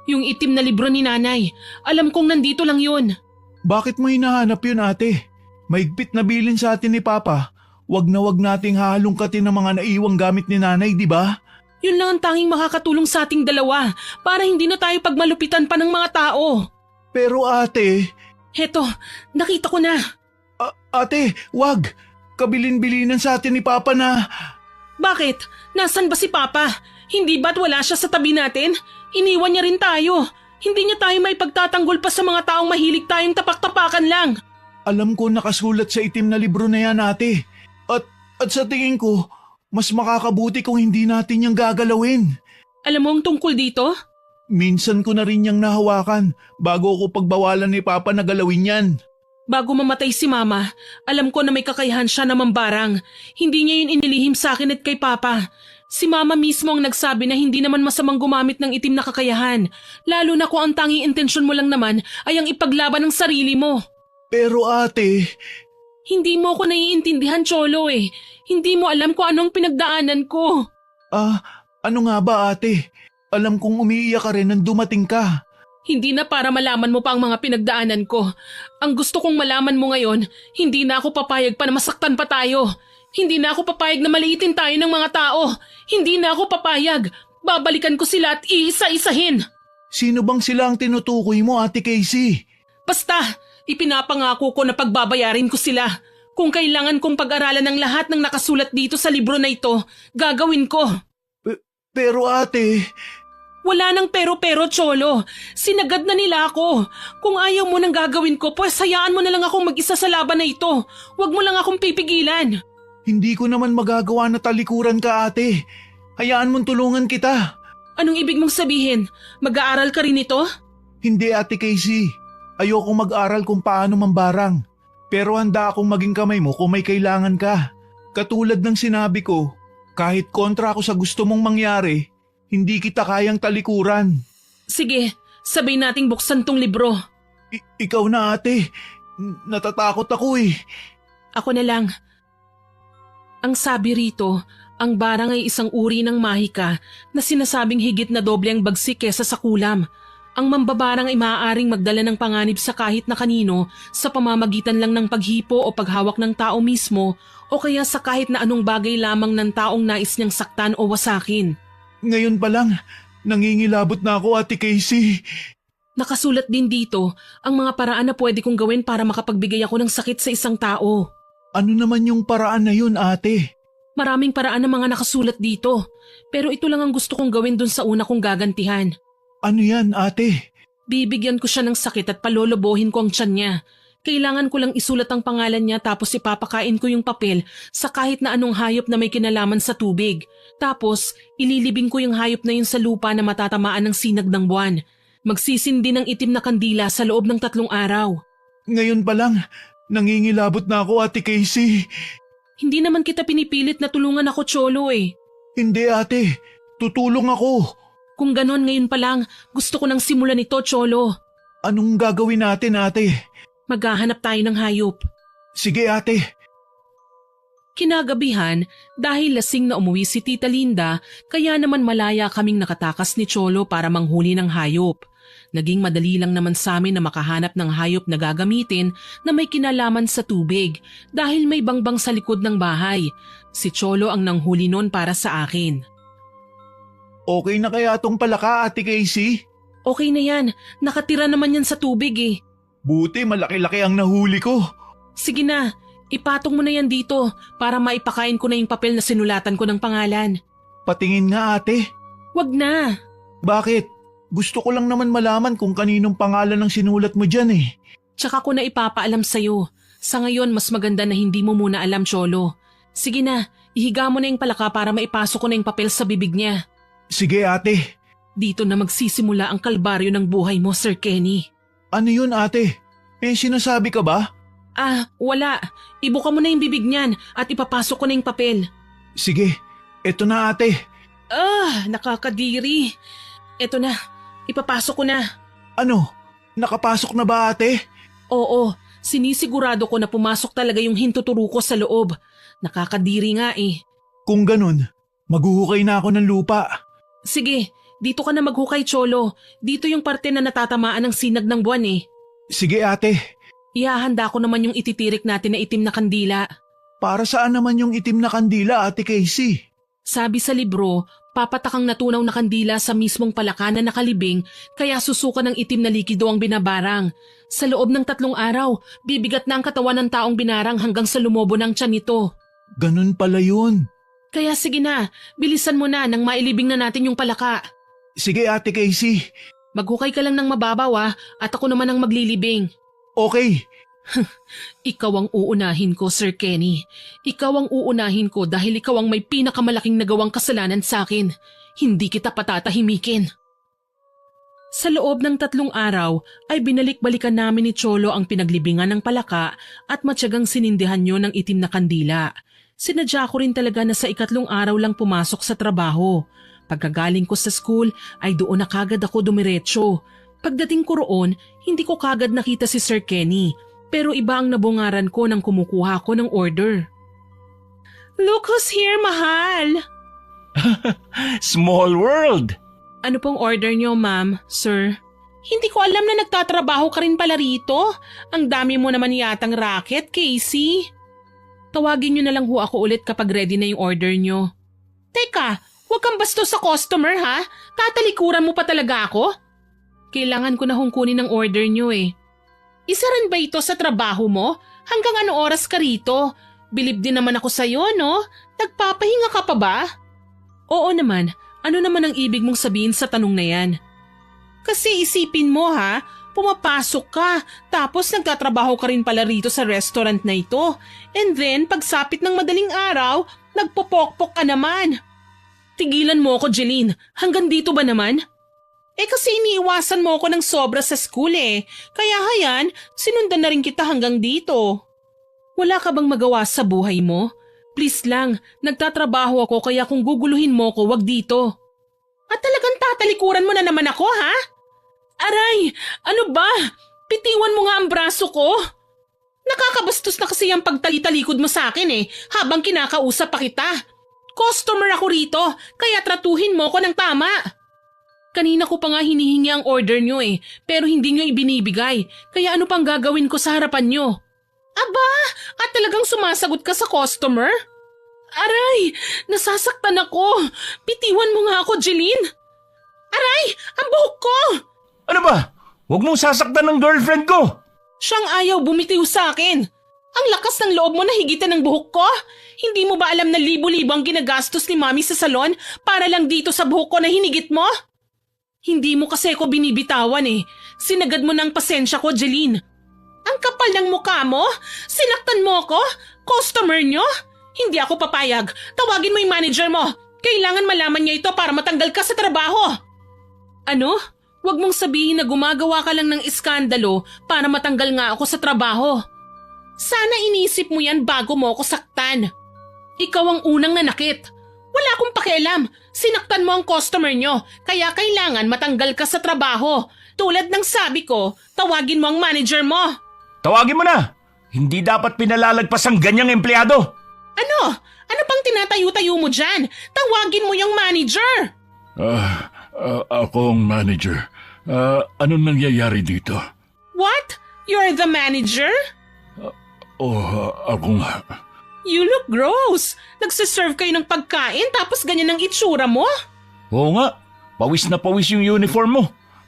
Yung itim na libro ni nanay. Alam kong nandito lang yun. Bakit mo hinahanap yun, ate? Maigpit na bilin sa atin ni Papa. Wag na wag nating hahalungkatin ang mga naiwang gamit ni nanay, di ba? Yun lang ang tanging makakatulong sa ating dalawa para hindi na tayo pagmalupitan pa ng mga tao. Pero ate... Heto, nakita ko na. Ate, wag! Kabilin-bilinan sa atin ni Papa na... Bakit? Nasaan ba si Papa? Hindi ba't wala siya sa tabi natin? Iniwan niya rin tayo. Hindi niya tayo may pagtatanggol pa sa mga taong mahilig tayong tapak-tapakan lang. Alam ko nakasulat sa itim na libro na yan, ate. At sa tingin ko, mas makakabuti kung hindi natin yang gagalawin. Alam mo ang tungkol dito? Minsan ko na rin yang nahawakan bago ako pagbawalan ni Papa na galawin yan. Bago mamatay si Mama, alam ko na may kakayahan siya na mambarang. Hindi niya yun inilihim sa akin at kay Papa. Si Mama mismo ang nagsabi na hindi naman masamang gumamit ng itim na kakayahan. Lalo na kung ang tanging intensyon mo lang naman ay ang ipaglaban ng sarili mo. Pero ate... Hindi mo ako naiintindihan, Cholo eh. Hindi mo alam kung anong pinagdaanan ko. Ano nga ba ate? Alam kong umiiyak ka rin nang dumating ka. Hindi na para malaman mo pa ang mga pinagdaanan ko. Ang gusto kong malaman mo ngayon, hindi na ako papayag pa na masaktan pa tayo. Hindi na ako papayag na maliitin tayo ng mga tao. Hindi na ako papayag. Babalikan ko sila at iisa-isahin. Sino bang sila ang tinutukoy mo, Ate Casey? Basta, ipinapangako ko na pagbabayarin ko sila. Kung kailangan kong pag-aralan ng lahat ng nakasulat dito sa libro na ito, gagawin ko. Pero ate... Wala nang pero-pero, Cholo. Sinagad na nila ako. Kung ayaw mo nang gagawin ko, pues hayaan mo na lang akong mag-isa sa laban na ito. Huwag mo lang akong pipigilan. Hindi ko naman magagawa na talikuran ka, ate. Hayaan mong tulungan kita. Anong ibig mong sabihin? Mag-aaral ka rin ito? Hindi, Ate Casey. Ayokong mag-aral kung paano mambarang. Pero handa akong maging kamay mo kung may kailangan ka. Katulad ng sinabi ko, kahit kontra ako sa gusto mong mangyari, hindi kita kayang talikuran. Sige, sabay nating buksan tong libro. Ikaw na, ate. Natatakot ako eh. Ako na lang. Ang sabi rito, Ang barang ay isang uri ng mahika na sinasabing higit na doble ang bagsik kesa sa kulam. Ang mambabarang ay maaaring magdala ng panganib sa kahit na kanino sa pamamagitan lang ng paghipo o paghawak ng tao mismo o kaya sa kahit na anong bagay lamang ng taong nais niyang saktan o wasakin. Ngayon pa lang, nangingilabot na ako, Ate Casey. Nakasulat din dito ang mga paraan na pwede kong gawin para makapagbigay ako ng sakit sa isang tao. Ano naman yung paraan na yun, ate? Maraming paraan ng mga nakasulat dito, pero ito lang ang gusto kong gawin dun sa una kong gagantihan. Ano yan, ate? Bibigyan ko siya ng sakit at palolobohin ko ang tiyan niya. Kailangan ko lang isulat ang pangalan niya tapos ipapakain ko yung papel sa kahit na anong hayop na may kinalaman sa tubig. Tapos, ililibing ko yung hayop na yun sa lupa na matatamaan ng sinag ng buwan. Magsisindi ng itim na kandila sa loob ng 3 araw. Ngayon pa lang, nangingilabot na ako, Ate Casey. Hindi naman kita pinipilit na tulungan ako, Cholo eh. Hindi, ate. Tutulong ako. Kung ganon ngayon pa lang, gusto ko nang simulan ito, Cholo. Anong gagawin natin, ate? Maghahanap tayo ng hayop. Sige, ate. Kinagabihan, dahil lasing na umuwi si Tita Linda, kaya naman malaya kaming nakatakas ni Cholo para manghuli ng hayop. Naging madali lang naman sa amin na makahanap ng hayop na gagamitin na may kinalaman sa tubig dahil may bangbang sa likod ng bahay. Si Cholo ang nanghuli nun para sa akin. Okay na kaya tong palaka, Ate Casey? Okay na yan, nakatira naman yan sa tubig eh. Buti malaki-laki ang nahuli ko. Sige na, ipatong mo na yan dito para maipakain ko na yung papel na sinulatan ko ng pangalan. Patingin nga, ate. Wag na. Bakit? Gusto ko lang naman malaman kung kaninong pangalan ang sinulat mo dyan eh. Tsaka ko na ipapaalam sa'yo. Sa ngayon, mas maganda na hindi mo muna alam, Cholo. Sige na, ihiga mo na yung palaka para maipasok ko na yung papel sa bibig niya. Sige, ate. Dito na magsisimula ang kalbaryo ng buhay mo, Sir Kenny. Ano yun, ate? May sinasabi ka ba? Wala. Ibuka mo na yung bibig niyan at ipapasok ko na yung papel. Sige, eto na, ate. Nakakadiri. Eto na, ipapasok ko na. Ano? Nakapasok na ba, ate? Oo, sinisigurado ko na pumasok talaga yung hintuturo ko sa loob. Nakakadiri nga eh. Kung ganun, maghuhukay na ako ng lupa. Sige, dito ka na maghukay, Cholo. Dito yung parte na natatamaan ng sinag ng buwan eh. Sige, ate. Ihahanda ko naman yung ititirik natin na itim na kandila. Para saan naman yung itim na kandila, Ate Casey? Sabi sa libro, papatakang natunaw na kandila sa mismong palaka na nakalibing kaya susukan ng itim na likido ang binabarang. Sa loob ng 3 araw, bibigat na ang katawan ng taong binarang hanggang sa lumobo ng tiyan nito. Ganun pala yun. Kaya sige na, bilisan mo na nang mailibing na natin yung palaka. Sige, Ate Casey. Maghukay ka lang ng mababaw at ako naman ang maglilibing. Okay. Ikaw ang uunahin ko, Sir Kenny. Ikaw ang uunahin ko dahil ikaw ang may pinakamalaking nagawang kasalanan sa akin. Hindi kita patatahimikin. Sa loob ng 3 araw ay binalik-balikan namin ni Cholo ang pinaglibingan ng palaka at matyagang sinindihan niyo ng itim na kandila. Sinadya ko rin talaga na sa 4 araw lang pumasok sa trabaho. Pagkagaling ko sa school ay doon na kagad ako dumiretso. Pagdating ko roon, hindi ko kagad nakita si Sir Kenny. Pero iba ang nabungaran ko nang kumukuha ko ng order. Look who's here, mahal! Small world! Ano pong order niyo, ma'am, sir? Hindi ko alam na nagtatrabaho ka rin pala rito. Ang dami mo naman yatang racket, Casey. Tawagin niyo na lang ho ako ulit kapag ready na yung order niyo. Teka, huwag kang bastos sa customer ha? Tatalikuran mo pa talaga ako? Kailangan ko na hong kunin ang order niyo eh. Isa rin ba ito sa trabaho mo? Hanggang ano oras ka rito? Bilib din naman ako sa'yo, no? Nagpapahinga ka pa ba? Oo naman. Ano naman ang ibig mong sabihin sa tanong na yan? Kasi isipin mo ha, pumapasok ka, tapos nagtatrabaho ka rin pala rito sa restaurant na ito. And then, pagsapit ng madaling araw, nagpopokpok ka naman. Tigilan mo ako, Jeline. Hanggang dito ba naman? Kasi iniiwasan mo ako ng sobra sa school eh. Kaya hayan, sinundan na rin kita hanggang dito. Wala ka bang magawa sa buhay mo? Please lang, nagtatrabaho ako kaya kung guguluhin mo ko, wag dito. At talagang tatalikuran mo na naman ako, ha? Aray, ano ba? Pitiwan mo nga ang braso ko. Nakakabastos na kasi ang pagtalitalikod mo sa akin eh, habang kinakausap pa kita. Customer ako rito, kaya tratuhin mo ko ng tama. Kanina ko pa nga hinihingi ang order nyo pero hindi nyo ibinibigay. Kaya ano pang gagawin ko sa harapan nyo? Aba, at talagang sumasagot ka sa customer? Aray, nasasaktan ako. Bitiwan mo nga ako, Jeline. Aray, ang buhok ko! Ano ba? Huwag mong sasaktan ng girlfriend ko! Siyang ayaw bumitiw sa akin. Ang lakas ng loob mo na higitan ng buhok ko? Hindi mo ba alam na libo-libo ang ginagastos ni Mami sa salon para lang dito sa buhok ko na hinigit mo? Hindi mo kasi ako binibitawan Sinagad mo ng pasensya ko, Jeline. Ang kapal ng mukha mo? Sinaktan mo ako? Customer nyo? Hindi ako papayag. Tawagin mo yung manager mo. Kailangan malaman niya ito para matanggal ka sa trabaho. Ano? Huwag mong sabihin na gumagawa ka lang ng iskandalo para matanggal nga ako sa trabaho. Sana inisip mo yan bago mo ako saktan. Ikaw ang unang nanakit. Wala akong pakialam. Sinaktan mo ang customer nyo, kaya kailangan matanggal ka sa trabaho. Tulad ng sabi ko, tawagin mo ang manager mo. Tawagin mo na! Hindi dapat pinalalagpas ang ganyang empleyado! Ano? Ano pang tinatayo-tayo mo dyan? Tawagin mo yung manager. Ako ang manager. Anong nangyayari dito? What? You're the manager? Ako nga. You look gross. Nagsiserve kayo ng pagkain tapos ganyan ang itsura mo? Oo nga. Pawis na pawis yung uniform mo.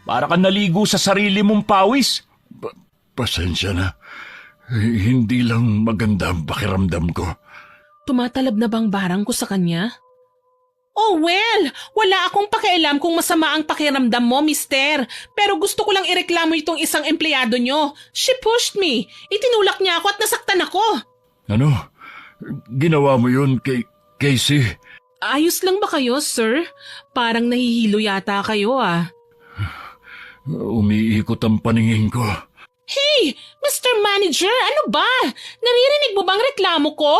Para ka naligo sa sarili mong pawis. Pasensya na. Hindi lang maganda ang pakiramdam ko. Tumatalab na bang barang ko sa kanya? Oh well, wala akong pakialam kung masama ang pakiramdam mo, mister. Pero gusto ko lang ireklamo itong isang empleyado nyo. She pushed me. Itinulak niya ako at nasaktan ako. Ano? Ginawa mo yun kay Casey? Ayos lang ba kayo, sir? Parang nahihilo yata kayo Umiikot ang paningin ko. Hey, Mr. Manager, ano ba? Naririnig mo bang reklamo ko?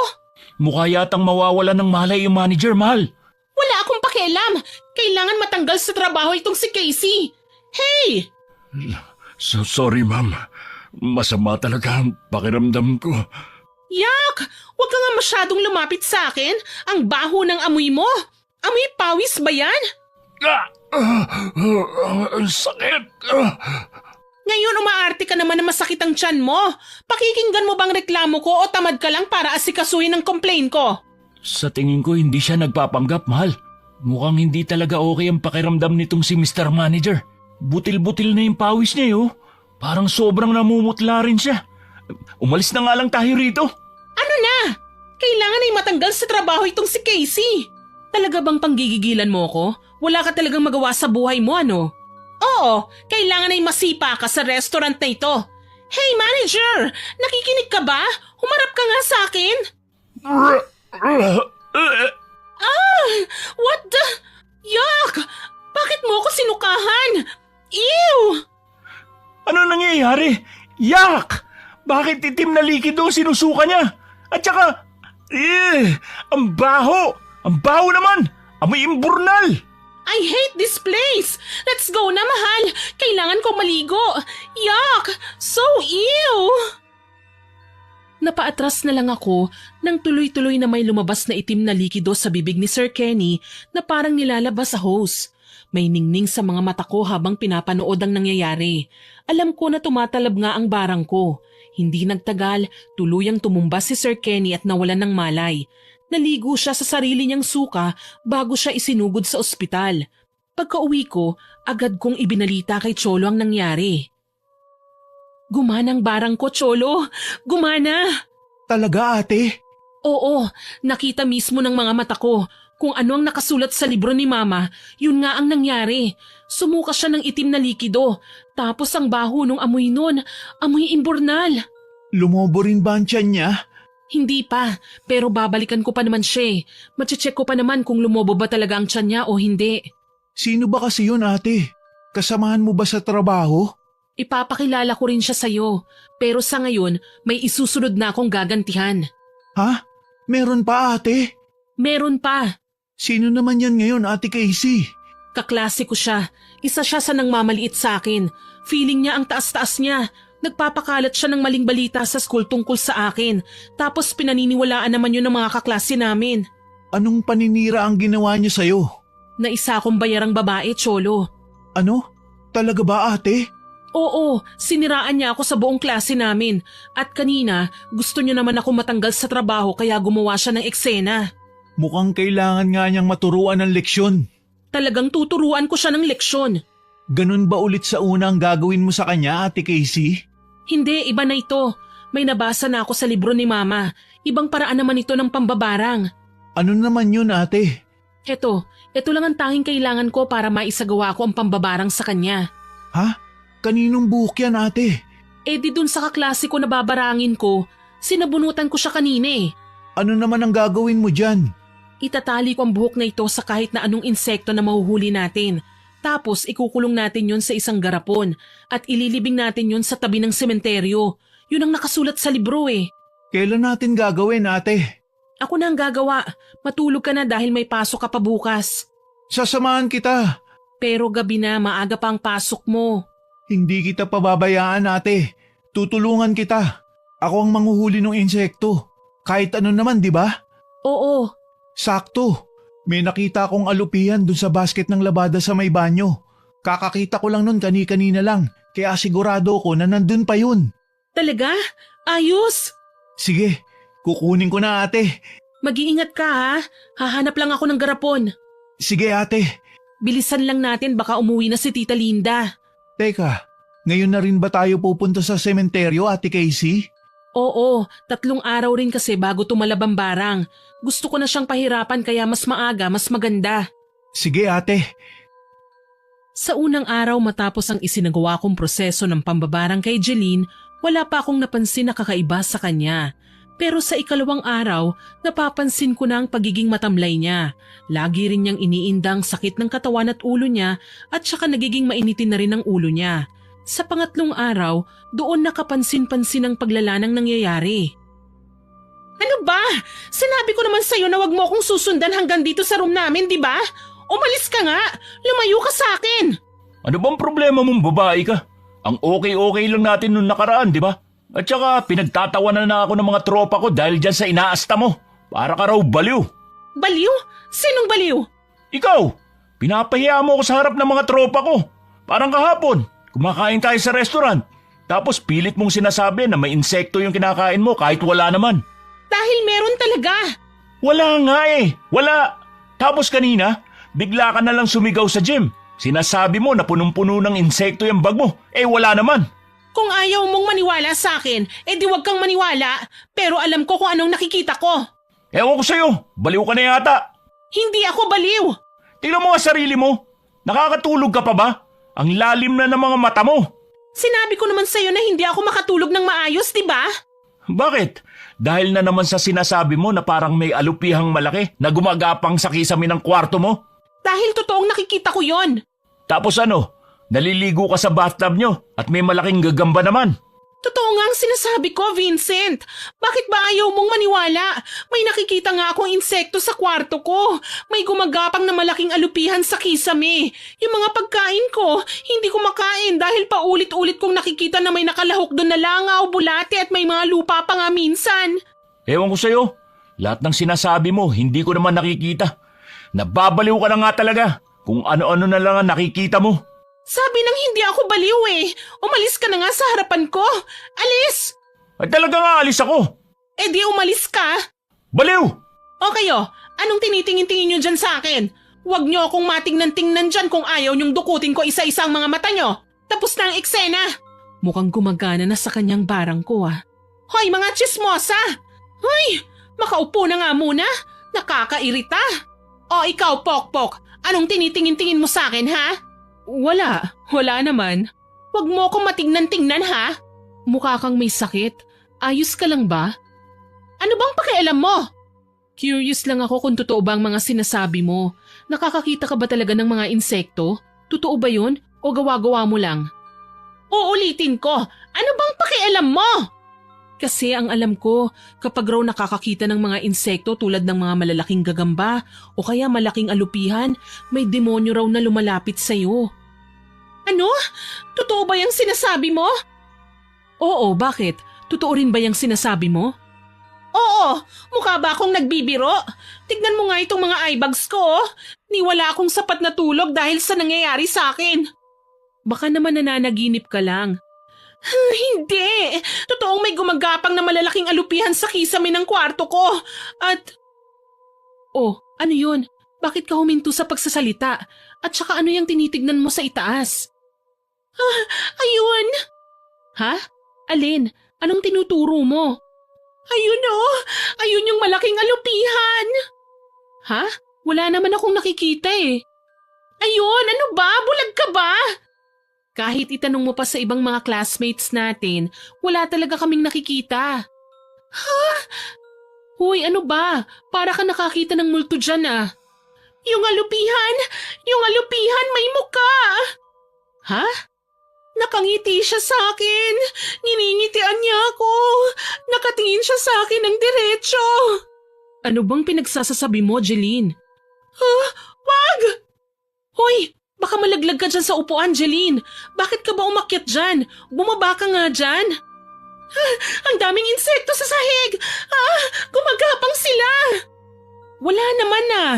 Mukha yatang mawawala ng malay yung manager, mahal. Wala akong pakialam. Kailangan matanggal sa trabaho itong si Casey. Hey! Sorry, ma'am. Masama talaga ang pakiramdam ko. Yak! Huwag ka nga masyadong lumapit sa akin. Ang baho ng amoy mo. Amoy pawis ba yan? Ang sakit. Ngayon umaarte ka naman na masakit ang tiyan mo. Pakikinggan mo bang reklamo ko o tamad ka lang para asikasuhin ang complaint ko? Sa tingin ko hindi siya nagpapanggap, mahal. Mukhang hindi talaga okay ang pakiramdam nitong si Mr. Manager. Butil-butil na yung pawis niya, Parang sobrang namumutla rin siya. Umalis na nga lang tayo rito. Ano na? Kailangan ay matanggal sa trabaho itong si Casey. Talaga bang panggigigilan mo ko? Wala ka talagang magawa sa buhay mo, ano? Oo, kailangan ay masipa ka sa restaurant na ito. Hey manager, nakikinig ka ba? Humarap ka nga sa akin. What the? Yuck! Bakit mo ako sinukahan? Ew! Ano nangyayari? Yak! Bakit itim na likido sinusuka niya? At saka, ang baho! Ang baho naman! Amoy imburnal! I hate this place! Let's go na, mahal! Kailangan ko maligo! Yuck! So ew! Napaatras na lang ako nang tuloy-tuloy na may lumabas na itim na likido sa bibig ni Sir Kenny na parang nilalabas sa hose. May ningning sa mga mata ko habang pinapanood ang nangyayari. Alam ko na tumatalab nga ang barang ko. Hindi nagtagal, tuluyang tumumba si Sir Kenny at nawalan ng malay. Naligo siya sa sarili niyang suka bago siya isinugod sa ospital. Pagka-uwi ko, agad kong ibinalita kay Cholo ang nangyari. Gumana ang barang ko, Cholo. Gumana. Talaga, ate? Oo, nakita mismo ng mga mata ko. Kung ano ang nakasulat sa libro ni Mama, yun nga ang nangyari. Sumuka siya ng itim na likido. Tapos ang baho nung amoy nun, amoy imburnal. Lumobo rin ba ang tiyan niya? Hindi pa, pero babalikan ko pa naman siya. Mache-check ko pa naman kung lumobo ba talaga ang tiyan niya o hindi. Sino ba kasi yun, ate? Kasamahan mo ba sa trabaho? Ipapakilala ko rin siya sa'yo, pero sa ngayon may isusunod na akong gagantihan. Ha? Meron pa, ate? Meron pa. Sino naman yan ngayon, ate Casey? Kaklase ko siya. Isa siya sa nangmamaliit sa akin. Feeling niya ang taas-taas niya. Nagpapakalat siya ng maling balita sa school tungkol sa akin. Tapos pinaniniwalaan naman yun ng mga kaklase namin. Anong paninira ang ginawa niya sa'yo? Na isa akong bayarang babae, Cholo. Ano? Talaga ba ate? Oo, siniraan niya ako sa buong klase namin. At kanina, gusto niya naman ako matanggal sa trabaho kaya gumawa siya ng eksena. Mukhang kailangan nga niyang maturuan ng leksyon. Talagang tuturuan ko siya ng leksyon. Ganun ba ulit sa una ang gagawin mo sa kanya, Ate Casey? Hindi, iba na ito. May nabasa na ako sa libro ni Mama. Ibang paraan naman ito ng pambabarang. Ano naman yun, ate? Ito lang ang tanging kailangan ko para maisagawa ko ang pambabarang sa kanya. Ha? Kaninong buhok yan, ate? Di dun sa kaklase ko na babarangin ko, sinabunutan ko siya kanina eh. Ano naman ang gagawin mo dyan? Itatali ko ang buhok na ito sa kahit na anong insekto na mahuhuli natin. Tapos ikukulong natin yun sa isang garapon at ililibing natin yun sa tabi ng sementeryo. Yun ang nakasulat sa libro eh. Kailan natin gagawin, ate? Ako na ang gagawa. Matulog ka na dahil may pasok ka pa bukas. Sasamahan kita. Pero gabi na, maaga pa ang pasok mo. Hindi kita pababayaan, ate. Tutulungan kita. Ako ang manghuhuli ng insekto. Kahit ano naman, di ba? Oo, Sakto. May nakita akong alupihan dun sa basket ng labada sa may banyo. Kakakita ko lang nun kani-kanina lang. Kaya sigurado ko na nandun pa yun. talaga? Ayos! Sige, kukunin ko na, ate. Mag-iingat ka ha. Hahanap lang ako ng garapon. Sige, ate. Bilisan lang natin baka umuwi na si Tita Linda. Teka, ngayon na rin ba tayo pupunta sa sementeryo, Ate Casey? Oo, 3 araw rin kasi bago tumalab ang barang. Gusto ko na siyang pahirapan kaya mas maaga, mas maganda. Sige, ate. Sa unang araw matapos ang isinagawa kong proseso ng pambabarang kay Jeline, wala pa akong napansin na kakaiba sa kanya. Pero sa ikalawang araw, napapansin ko na ang pagiging matamlay niya. Lagi rin niyang iniindang sakit ng katawan at ulo niya at saka nagiging mainitin na rin ang ulo niya. Sa pangatlong araw, doon nakapansin-pansin ang paglalanang nangyayari. Ano ba? Sinabi ko naman sa'yo na wag mo akong susundan hanggang dito sa room namin, di ba? Umalis ka nga! Lumayo ka sa akin! Ano bang problema mong babae ka? Ang okay-okay lang natin nung nakaraan, di ba? At saka pinagtatawanan na ako ng mga tropa ko dahil dyan sa inaasta mo. Para ka raw baliw. Baliw? Sinong baliw? Ikaw, pinapahiya mo ako sa harap ng mga tropa ko. Parang kahapon, kumakain tayo sa restaurant. Tapos pilit mong sinasabi na may insekto yung kinakain mo kahit wala naman. Dahil meron talaga. Wala nga eh, wala. Tapos kanina, bigla ka na lang sumigaw sa gym. Sinasabi mo na punong-puno ng insekto yung bag mo, wala naman. Kung ayaw mong maniwala sa akin, di wag kang maniwala. Pero alam ko kung anong nakikita ko. Ewan ko sa'yo, baliw ka na yata. Hindi ako baliw. Tingnan mo nga sarili mo. Nakakatulog ka pa ba? Ang lalim na ng mga mata mo. Sinabi ko naman sa'yo na hindi ako makatulog ng maayos, di ba? Bakit? Dahil na naman sa sinasabi mo na parang may alupihang malaki na gumagapang sa kisame ng kwarto mo? Dahil totoong nakikita ko yon. Tapos ano? Naliligo ka sa bathtub nyo at may malaking gagamba naman. Totoo nga ang sinasabi ko, Vincent. Bakit ba ayaw mong maniwala? May nakikita nga akong insekto sa kwarto ko. May gumagapang na malaking alupihan sa kisame. Yung mga pagkain ko, hindi ko makain dahil paulit-ulit kong nakikita na may nakalahok doon na langaw, bulate at may mga lupa pa nga minsan. Ewan ko sa'yo. Lahat ng sinasabi mo, hindi ko naman nakikita. Nababaliw ka na nga talaga kung ano-ano na lang ang nakikita mo. Sabi nang hindi ako baliw eh. Umalis ka na nga sa harapan ko. Alis! Ay talaga nga alis ako. Di umalis ka. Baliw! O kayo, anong tinitingin-tingin nyo dyan sa akin? Huwag nyo akong matingnan-tingnan dyan kung ayaw nyong dukutin ko isa-isang mga mata nyo. Tapos na ang eksena. Mukhang gumagana na sa kanyang barang ko ah. Hoy mga chismosa! Hoy, makaupo na nga muna. Nakakairita. O ikaw, Pokpok, anong tinitingin-tingin mo sa akin ha? Wala naman. Huwag mo akong matignan-tingnan ha? Mukha kang may sakit. Ayos ka lang ba? Ano bang pakialam mo? Curious lang ako kung totoo ba ang mga sinasabi mo. Nakakakita ka ba talaga ng mga insekto? Totoo ba yun? O gawa-gawa mo lang? Uulitin ko. Ano bang pakialam mo? Kasi ang alam ko, kapag raw nakakakita ng mga insekto tulad ng mga malalaking gagamba o kaya malaking alupihan, may demonyo raw na lumalapit sa'yo. Ano? Totoo ba yung sinasabi mo? Oo, bakit? Totoo rin ba yung sinasabi mo? Oo, mukha ba akong nagbibiro? Tignan mo nga itong mga eye bags ko, oh. Niwala akong sapat na tulog dahil sa nangyayari sa akin. Baka naman nananaginip ka lang. Hindi! Totoong may gumagapang na malalaking alupihan sa kisame ng kwarto ko. At Oh, ano yun? Bakit ka huminto sa pagsasalita? At saka ano yung tinitignan mo sa itaas? ayun! Ha? Alin? Anong tinuturo mo? Ayun oh! Ayun yung malaking alupihan! Ha? Wala naman akong nakikita eh. Ayun! Ano ba? Bulag ka ba? Kahit itanong mo pa sa ibang mga classmates natin, wala talaga kaming nakikita. Ha? Hoy, ano ba? Para ka nakakita ng multo dyan ah. Yung alupihan! Yung alupihan may muka! Ha? Nakangiti siya sa akin. Nginingitian niya ako. Nakatingin siya sa akin ng diretso. Ano bang pinagsasasabi mo, Jeline? Wag! Hoy, baka malaglag ka dyan sa upuan, Jeline. Bakit ka ba umakyat dyan? Bumaba ka nga dyan. Ang daming insekto sa sahig. Gumagapang sila. Wala naman ah.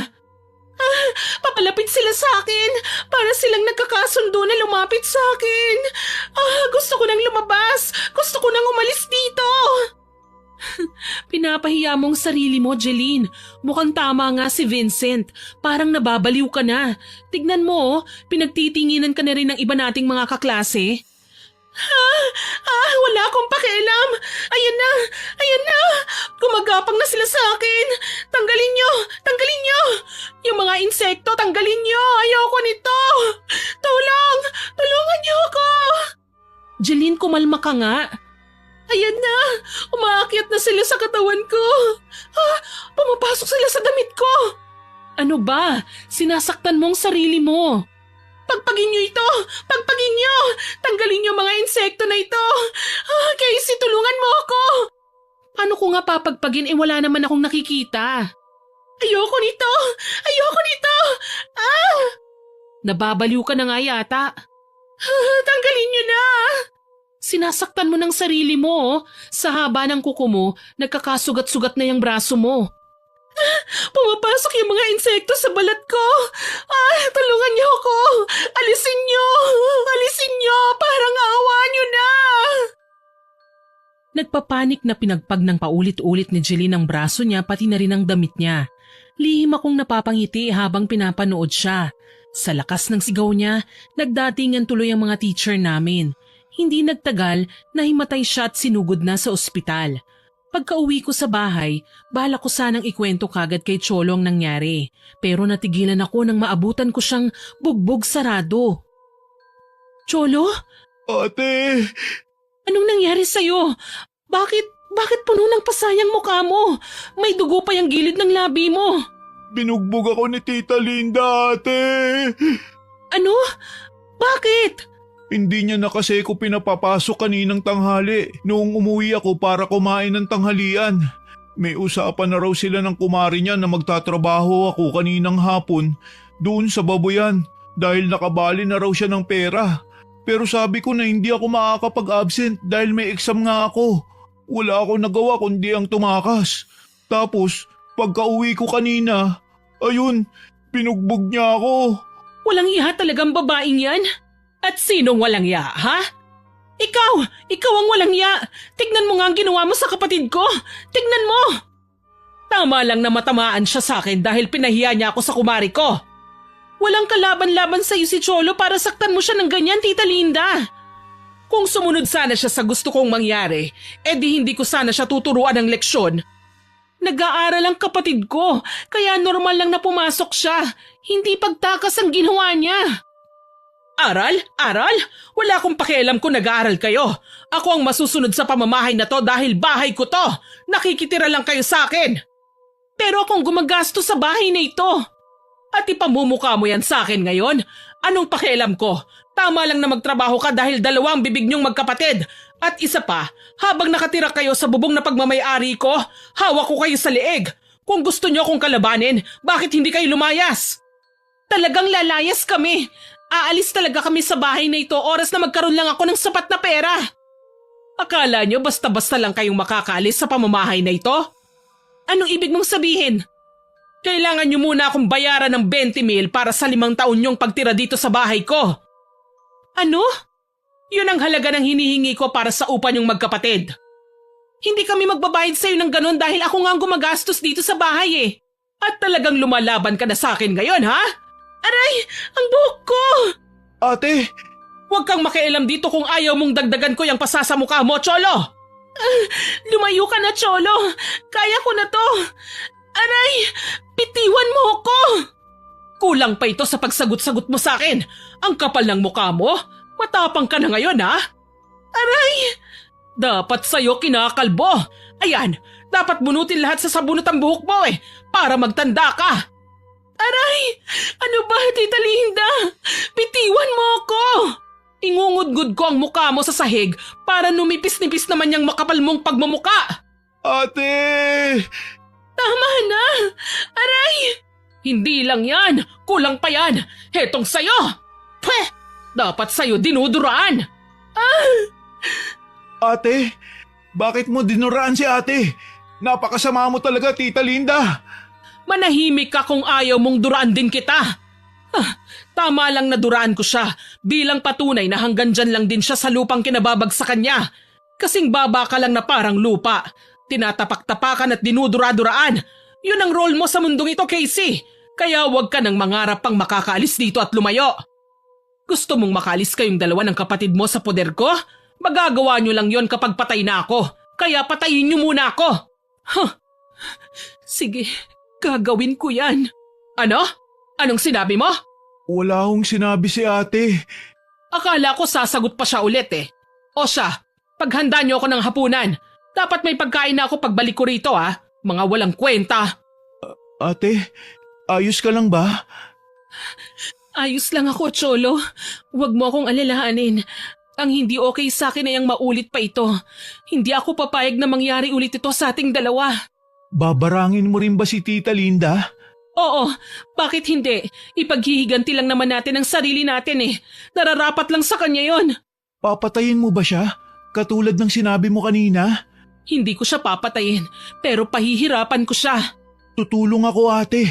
Papalapit sila sa akin. Para silang nagkakasundo na lumapit sa akin. Gusto ko nang lumabas. Gusto ko nang umalis dito. Pinapahiya mong sarili mo, Jeline. Mukhang tama nga si Vincent. Parang nababaliw ka na. Tignan mo, pinagtitinginan ka na rin ng iba nating mga kaklase. Wala akong pakialam. Ayan na. Ayan na. Gumagapang na sila sa akin. Tanggalin nyo. Tanggalin nyo. Yung mga insekto, tanggalin nyo. Ayoko nito. Tulong. Tulungan nyo ako. Jeline, kumalma ka nga. Ayan na. Umaakyat na sila sa katawan ko. Pumapasok sila sa damit ko. Ano ba? Sinasaktan mong sarili mo. Pagpagin nyo ito! Pagpagin nyo! Tanggalin nyo mga insekto na ito! Casey, tulungan mo ako! Paano ko nga papagpagin wala naman akong nakikita? Ayoko nito! Ayoko nito! Nababaliw ka na nga yata. Tanggalin nyo na! Sinasaktan mo ng sarili mo. Oh. Sa haba ng kuko mo, nagkakasugat-sugat na yung braso mo. Pumapasok yung mga insekto sa balat ko. Tulungan niyo ako. Alisin niyo. Alisin niyo. Parang awa niyo na. Nagpapanik na pinagpag ng paulit-ulit ni Jeline ang braso niya pati na rin ang damit niya. Lihim akong napapangiti habang pinapanood siya. Sa lakas ng sigaw niya, nagdatingan tuloy ang mga teacher namin. Hindi nagtagal, nahimatay siya at sinugod na sa ospital. Pagka-uwi ko sa bahay, bala ko sanang ikwento kagad kay Cholo ang nangyari. Pero natigilan ako nang maabutan ko siyang bugbog sarado. Cholo? Ate! Anong nangyari sa'yo? Bakit puno ng pasayang mukha mo? May dugo pa yung gilid ng labi mo. Binugbog ako ni Tita Linda, ate! Ano? Bakit? Hindi niya na kasi ko pinapapasok kaninang tanghali noong umuwi ako para kumain ng tanghalian. May usapan na raw sila ng kumari niya na magtatrabaho ako kaninang hapon doon sa baboyan dahil nakabali na raw siya ng pera. Pero sabi ko na hindi ako makakapag-absent dahil may exam nga ako. Wala akong nagawa kundi ang tumakas. Tapos pagka-uwi ko kanina, ayun, binugbog niya ako. Walang iya talagang babaeng yan? At sinong walang ya, ha? Ikaw ang walang ya. Tignan mo nga ang ginawa mo sa kapatid ko. Tignan mo. Tama lang na matamaan siya sa akin dahil pinahiya niya ako sa kumari ko. Walang kalaban-laban sa iyo si Cholo para saktan mo siya ng ganyan, Tita Linda. Kung sumunod sana siya sa gusto kong mangyari, edi hindi ko sana siya tuturuan ng leksyon. Nag-aaral ang kapatid ko, kaya normal lang na pumasok siya. Hindi pagtakas ang ginawa niya. Aral? Aral? Wala akong pakialam kung nag-aaral kayo. Ako ang masusunod sa pamamahay na to dahil bahay ko to. Nakikitira lang kayo sa akin. Pero akong gumagastos sa bahay na ito. At ipamumukha mo yan sa akin ngayon? Anong pakialam ko? Tama lang na magtrabaho ka dahil dalawang bibig niyong magkapatid. At isa pa, habang nakatira kayo sa bubong na pagmamay-ari ko, hawak ko kayo sa leeg. Kung gusto niyo akong kalabanin, bakit hindi kayo lumayas? Talagang lalayas kami. Aalis talaga kami sa bahay na ito oras na magkaroon lang ako ng sapat na pera. Akala nyo basta-basta lang kayong makakaalis sa pamamahay na ito? Anong ibig mong sabihin? Kailangan niyo muna akong bayaran ng 20,000 para sa 5 taon niyong pagtira dito sa bahay ko. Ano? Yun ang halaga ng hinihingi ko para sa upa niyong magkapatid. Hindi kami magbabayad sa'yo ng ganon dahil ako nga ang gumagastos dito sa bahay eh. At talagang lumalaban ka na sa akin ngayon, ha? Aray! Ang buhok ko! Ate, Huwag kang makialam dito kung ayaw mong dagdagan ko yung pasa sa mukha mo, Cholo! Lumayo ka na, Cholo! Kaya ko na to! Aray! Bitiwan mo ko! Kulang pa ito sa pagsagot-sagot mo sa akin. Ang kapal ng mukha mo. Matapang ka na ngayon, ha? Aray! Dapat sa'yo kinakalbo. Ayan, dapat bunutin lahat sa sabunot ang buhok mo para magtanda ka. Aray! Ano ba, Tita Linda? Bitiwan mo ko! Ingungudgud ko ang mukha mo sa sahig para numipis-nipis naman yung makapal mong pagmumuka. ate! Tama na! Aray! Hindi lang yan! Kulang pa yan! Hetong sayo! Pweh! Dapat sayo dinuduraan! Ate, bakit mo dinuraan si ate? Napakasama mo talaga, Tita Linda. Manahimik ka kung ayaw mong duraan din kita! Tama lang na duraan ko siya bilang patunay na hanggang dyan lang din siya sa lupang kinababagsakan niya. Kasing baba ka lang na parang lupa. Tinatapak-tapakan at dinudura-duraan. Yun ang role mo sa mundong ito, Casey. Kaya huwag ka nang mangarap pang makakaalis dito at lumayo. Gusto mong makaalis kayong dalawa ng kapatid mo sa poder ko? Magagawa nyo lang yon kapag patay na ako. Kaya patayin nyo muna ako. Sige, gagawin ko yan. Ano? Anong sinabi mo? Wala akong sinabi si ate. Akala ko sasagot pa siya ulit eh. O siya, paghanda niyo ako ng hapunan. Dapat may pagkain na ako pagbalik ko rito ha. Mga walang kwenta. Ate, ayos ka lang ba? Ayos lang ako, Cholo. Huwag mo akong alalahanin. Ang hindi okay sa akin ay ang maulit pa ito. Hindi ako papayag na mangyari ulit ito sa ating dalawa. Babarangin mo rin ba si Tita Linda? Oo, bakit hindi? Ipaghihiganti lang naman natin ang sarili natin eh. Nararapat lang sa kanya yon. Papatayin mo ba siya? Katulad ng sinabi mo kanina? Hindi ko siya papatayin, pero pahihirapan ko siya. Tutulong ako, ate.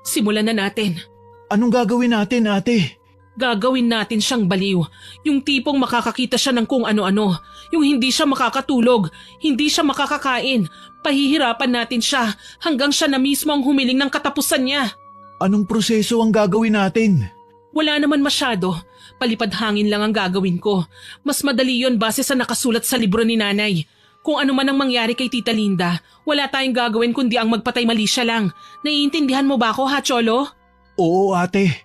Simulan na natin. Anong gagawin natin, ate? Gagawin natin siyang baliw. Yung tipong makakakita siya ng kung ano-ano. Yung hindi siya makakatulog, hindi siya makakakain. Pahihirapan natin siya hanggang siya na mismo ang humiling ng katapusan niya. Anong proseso ang gagawin natin? Wala naman masyado. Palipad hangin lang ang gagawin ko. Mas madali yon base sa nakasulat sa libro ni nanay. Kung ano man ang mangyari kay Tita Linda, wala tayong gagawin kundi ang magpatay mali siya lang. Naiintindihan mo ba ako, ha, Cholo? Oo, ate.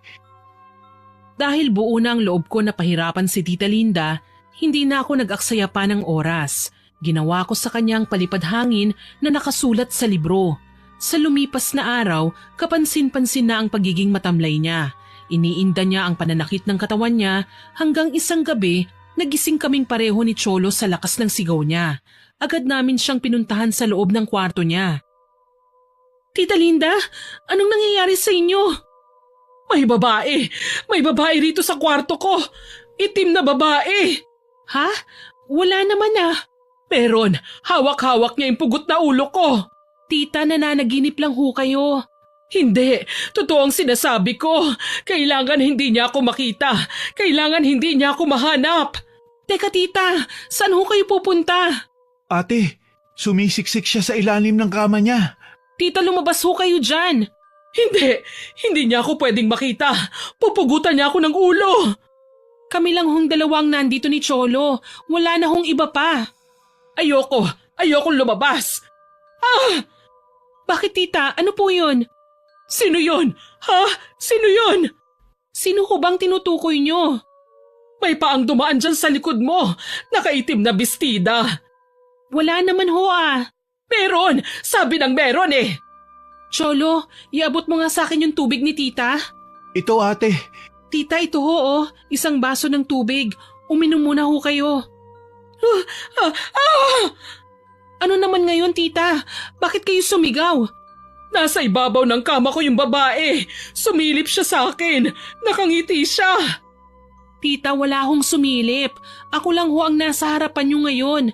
Dahil buo na ang loob ko na pahirapan si Tita Linda, hindi na ako nag-aksaya pa ng oras. Ginawa ko sa kanyang palipad hangin na nakasulat sa libro. Sa lumipas na araw, kapansin-pansin na ang pagiging matamlay niya. Iniinda niya ang pananakit ng katawan niya hanggang isang gabi, nagising kaming pareho ni Cholo sa lakas ng sigaw niya. Agad namin siyang pinuntahan sa loob ng kwarto niya. Tita Linda, anong nangyayari sa inyo? May babae! May babae rito sa kwarto ko! Itim na babae! Ha? Wala naman ah. Meron, hawak-hawak niya yung pugot na ulo ko. Tita, nananaginip lang ho kayo. Hindi, totoo ang sinasabi ko. Kailangan hindi niya ako makita. Kailangan hindi niya ako mahanap. Teka tita, saan ho kayo pupunta? Ate, sumisiksik siya sa ilalim ng kama niya. Tita, lumabas ho kayo dyan. Hindi niya ako pwedeng makita. Pupugutan niya ako ng ulo. Kami lang hong dalawang nandito ni Cholo. Wala na hong iba pa. Ayokong lumabas. Bakit tita? Ano po yun? Sino yun? Ha? Sino yun? Sino ho bang tinutukoy nyo? May paang dumaan dyan sa likod mo. Nakaitim na bestida. Wala naman ho ah. Meron! Sabi ng meron eh. Cholo, iabot mo nga sa akin yung tubig ni tita. Ito, ate. Tita, ito ho oh. Isang baso ng tubig. Uminom muna ho kayo. Ano naman ngayon, tita? Bakit kayo sumigaw? Nasa ibabaw ng kama ko yung babae. Sumilip siya sa akin. Nakangiti siya. Tita, wala hong sumilip. Ako lang ho ang nasa harapan nyo ngayon.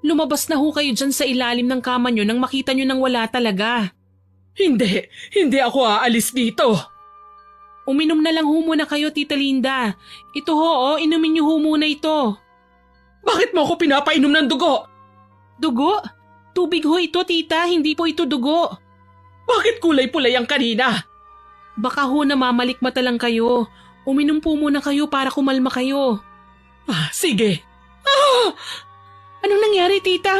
Lumabas na ho kayo dyan sa ilalim ng kama nyo nang makita nyo nang wala talaga. Hindi ako aalis dito. Uminom na lang ho muna kayo, Tita Linda. Ito ho, inumin nyo ho muna ito. Bakit mo ako pinapainom ng dugo? Dugo? Tubig ho ito, tita. Hindi po ito dugo. Bakit kulay-pulay ang kanina? Baka ho namamalikmata lang kayo. Uminom po muna kayo para kumalma kayo. Sige. Anong nangyari, tita?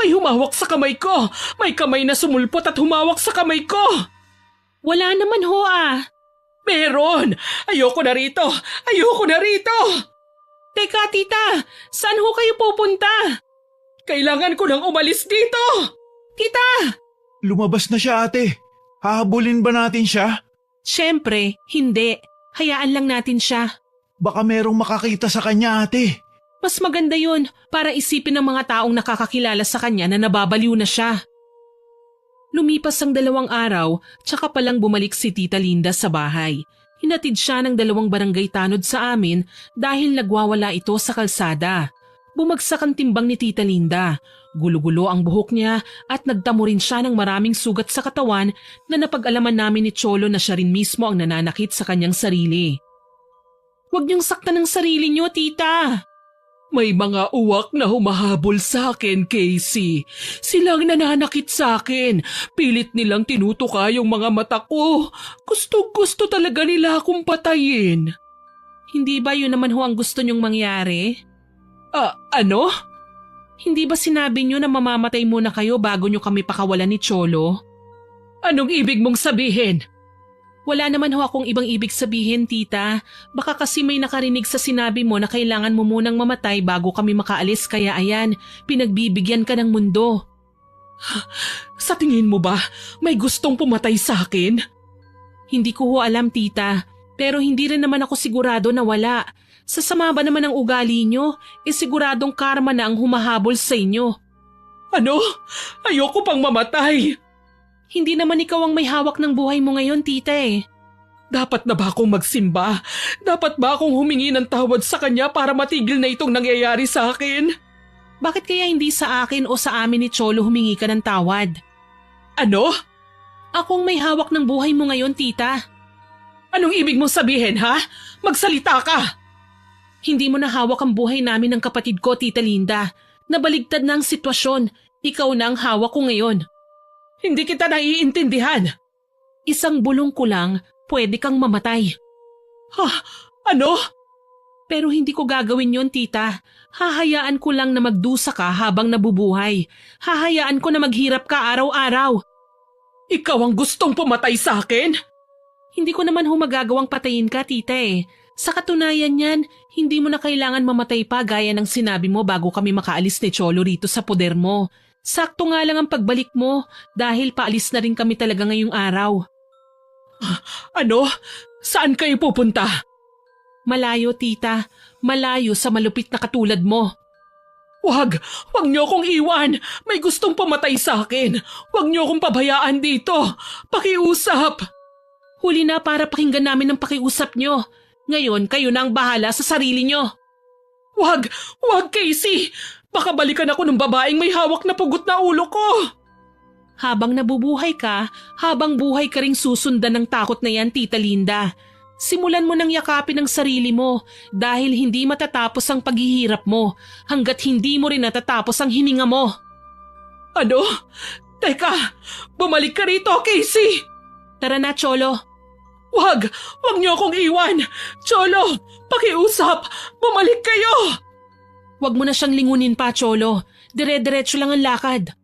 May humawak sa kamay ko. May kamay na sumulpot at humawak sa kamay ko. Wala naman ho Meron! Ayoko na rito! Ayoko na rito! Teka, tita. Saan ho kayo pupunta? Kailangan ko nang umalis dito! Tita! Lumabas na siya, ate. Hahabulin ba natin siya? Siyempre, hindi. Hayaan lang natin siya. Baka merong makakita sa kanya, ate. Mas maganda yun para isipin ng mga taong nakakakilala sa kanya na nababaliw na siya. Lumipas ang 2 araw, tsaka palang bumalik si Tita Linda sa bahay. Hinatid siya ng 2 barangay tanod sa amin dahil nagwawala ito sa kalsada. Bumagsak ang timbang ni Tita Linda. Gulo-gulo ang buhok niya at nagtamo rin siya ng maraming sugat sa katawan na napag-alaman namin ni Cholo na siya rin mismo ang nananakit sa kanyang sarili. Huwag niyong saktan ang sarili niyo, tita. May mga uwak na humahabol sa akin, Casey. Silang nananakit sa akin. Pilit nilang tinutuka yung mga mata ko. Gusto talaga nila akong patayin. Hindi ba yun naman ho ang gusto niyong mangyari? Ano? Hindi ba sinabi niyo na mamamatay muna kayo bago niyo kami pakawalan ni Cholo? Anong ibig mong sabihin? Wala naman ho akong ibang ibig sabihin, tita. Baka kasi may nakarinig sa sinabi mo na kailangan mo munang mamatay bago kami makaalis kaya ayan, pinagbibigyan ka ng mundo. Sa tingin mo ba, may gustong pumatay sa akin? Hindi ko ho alam, tita. Pero hindi rin naman ako sigurado na wala. Sa sama ba naman ang ugali nyo, siguradong karma na ang humahabol sa inyo. Ano? Ayoko pang mamatay. Hindi naman ikaw ang may hawak ng buhay mo ngayon, tita Dapat na ba akong magsimba? Dapat ba akong humingi ng tawad sa kanya para matigil na itong nangyayari sa akin? Bakit kaya hindi sa akin o sa amin ni Cholo humingi ka ng tawad? Ano? Akong may hawak ng buhay mo ngayon, tita. Anong ibig mong sabihin, ha? Magsalita ka! Hindi mo na hawak ang buhay namin ng kapatid ko, Tita Linda. Nabaligtad na ang sitwasyon. Ikaw na ang hawak ko ngayon. Hindi kita naiintindihan. Isang bulong ko lang, pwede kang mamatay. Ano? Pero hindi ko gagawin yon, tita. Hahayaan ko lang na magdusa ka habang nabubuhay. Hahayaan ko na maghirap ka araw-araw. Ikaw ang gustong pumatay sa akin? Hindi ko naman magagawang patayin ka, tita Sa katunayan niyan, hindi mo na kailangan mamatay pa gaya ng sinabi mo bago kami makaalis ni Cholo rito sa poder mo. Sakto nga lang ang pagbalik mo dahil paalis na rin kami talaga ngayong araw. Ano? Saan kayo pupunta? Malayo, tita. Malayo sa malupit na katulad mo. Wag niyo akong iwan. May gustong pumatay sa akin. Wag niyo akong pabayaan dito. Pakiusap. Huli na para pakinggan namin ang pakiusap niyo. Ngayon, kayo na ang bahala sa sarili niyo. Wag, Casey. Baka balikan ako ng babaeng may hawak na pugot na ulo ko. Habang nabubuhay ka, habang buhay ka ring susundan ng takot na yan, Tita Linda. Simulan mo nang yakapin ang sarili mo dahil hindi matatapos ang paghihirap mo hanggat hindi mo rin natatapos ang hininga mo. Ano? Teka, bumalik ka rito, Casey! Tara na, Cholo. Wag niyo akong iwan! Cholo, pakiusap! Bumalik kayo! Huwag mo na siyang lingunin pa, Cholo. Dire-diretso lang ang lakad.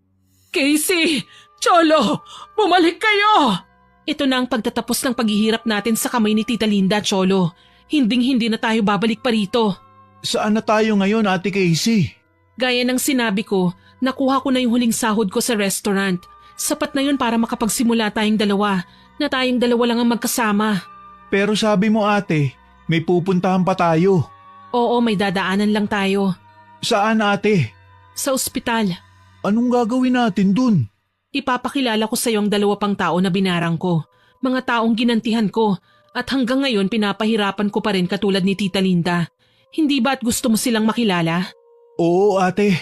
Casey! Cholo! Bumalik kayo! Ito na ang pagtatapos ng paghihirap natin sa kamay ni Tita Linda, Cholo. Hinding-hindi na tayo babalik pa rito. Saan na tayo ngayon, Ate Casey? Gaya ng sinabi ko, nakuha ko na yung huling sahod ko sa restaurant. Sapat na yun para makapagsimula tayong dalawa, na tayong dalawa lang ang magkasama. Pero sabi mo, ate, may pupuntahan pa tayo. Oo, may dadaanan lang tayo. Saan, ate? Sa ospital. Anong gagawin natin dun? Ipapakilala ko sa iyo ang 2 pang tao na binarang ko. Mga taong ginantihan ko at hanggang ngayon pinapahirapan ko pa rin katulad ni Tita Linda. Hindi ba at gusto mo silang makilala? Oo, ate.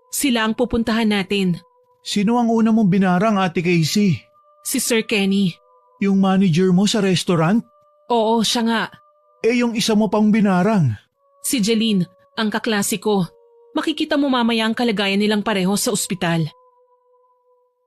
Sila ang pupuntahan natin. Sino ang una mong binarang, Ate Casey? Si Sir Kenny. Yung manager mo sa restaurant? Oo, siya nga. Yung isa mo pang binarang. Si Jeline, ang kaklase ko. Makikita mo mamaya ang kalagayan nilang pareho sa ospital.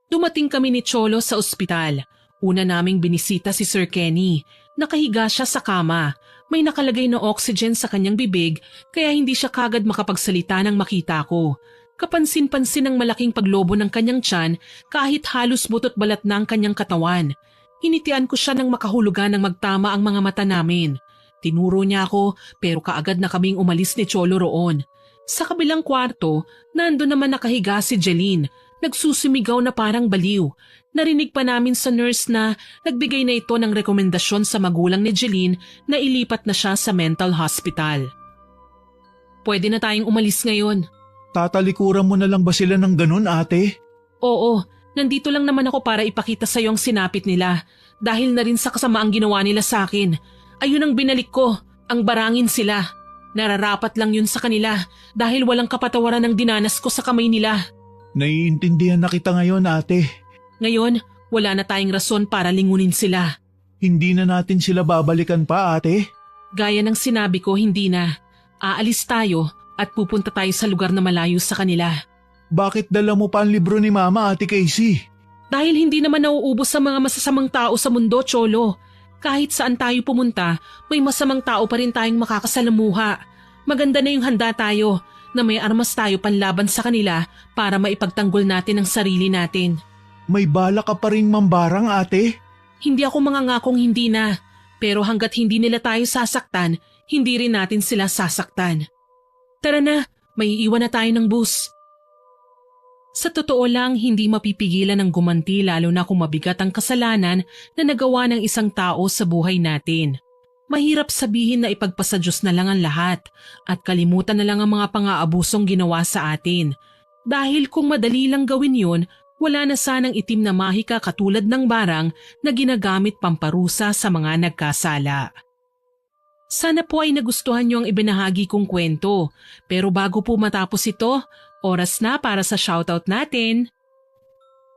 Dumating kami ni Cholo sa ospital. Una naming binisita si Sir Kenny. Nakahiga siya sa kama. May nakalagay na oxygen sa kanyang bibig kaya hindi siya kagad makapagsalita nang makita ko. Kapansin-pansin ang malaking paglobo ng kanyang tiyan kahit halos butot balat na ang kanyang katawan. Hinitian ko siya nang makahulugan ng magtama ang mga mata namin. Tinuro niya ako pero kaagad na kaming umalis ni Cholo roon. Sa kabilang kwarto, nando naman nakahiga si Jeline. Nagsusumigaw na parang baliw. Narinig pa namin sa nurse na nagbigay na ito ng rekomendasyon sa magulang ni Jeline na ilipat na siya sa mental hospital. Pwede na tayong umalis ngayon. Tatalikuran mo na lang ba sila ng ganun, ate? Oo, nandito lang naman ako para ipakita sa iyo ang sinapit nila. Dahil na rin sa kasamaang ginawa nila sa akin. Ayun ang binalik ko, ang barangin sila. Nararapat lang yun sa kanila dahil walang kapatawaran ng dinanas ko sa kamay nila. Naiintindihan na kita ngayon, ate. Ngayon, wala na tayong rason para lingunin sila. Hindi na natin sila babalikan pa, ate. Gaya ng sinabi ko, hindi na. Aalis tayo at pupunta tayo sa lugar na malayo sa kanila. Bakit dala mo pa ang libro ni Mama, Ate Casey? Dahil hindi naman nauubos sa mga masasamang tao sa mundo, Cholo. Kahit saan tayo pumunta, may masamang tao pa rin tayong makakasalamuha. Maganda na yung handa tayo na may armas tayo panlaban sa kanila para maipagtanggol natin ang sarili natin. May bala ka pa ring mambarang, ate? Hindi ako mangangakong hindi na, pero hanggat hindi nila tayo sasaktan, hindi rin natin sila sasaktan. Tara na, may iiwan na tayo ng bus. Sa totoo lang, hindi mapipigilan ng gumanti lalo na kung mabigat ang kasalanan na nagawa ng isang tao sa buhay natin. Mahirap sabihin na ipagpasa Diyos na lang ang lahat at kalimutan na lang ang mga pang-aabusong ginawa sa atin. Dahil kung madali lang gawin yun, wala na sanang itim na mahika katulad ng barang na ginagamit pamparusa sa mga nagkasala. Sana po ay nagustuhan niyo ang ibinahagi kong kwento. Pero bago po matapos ito, oras na para sa shoutout natin.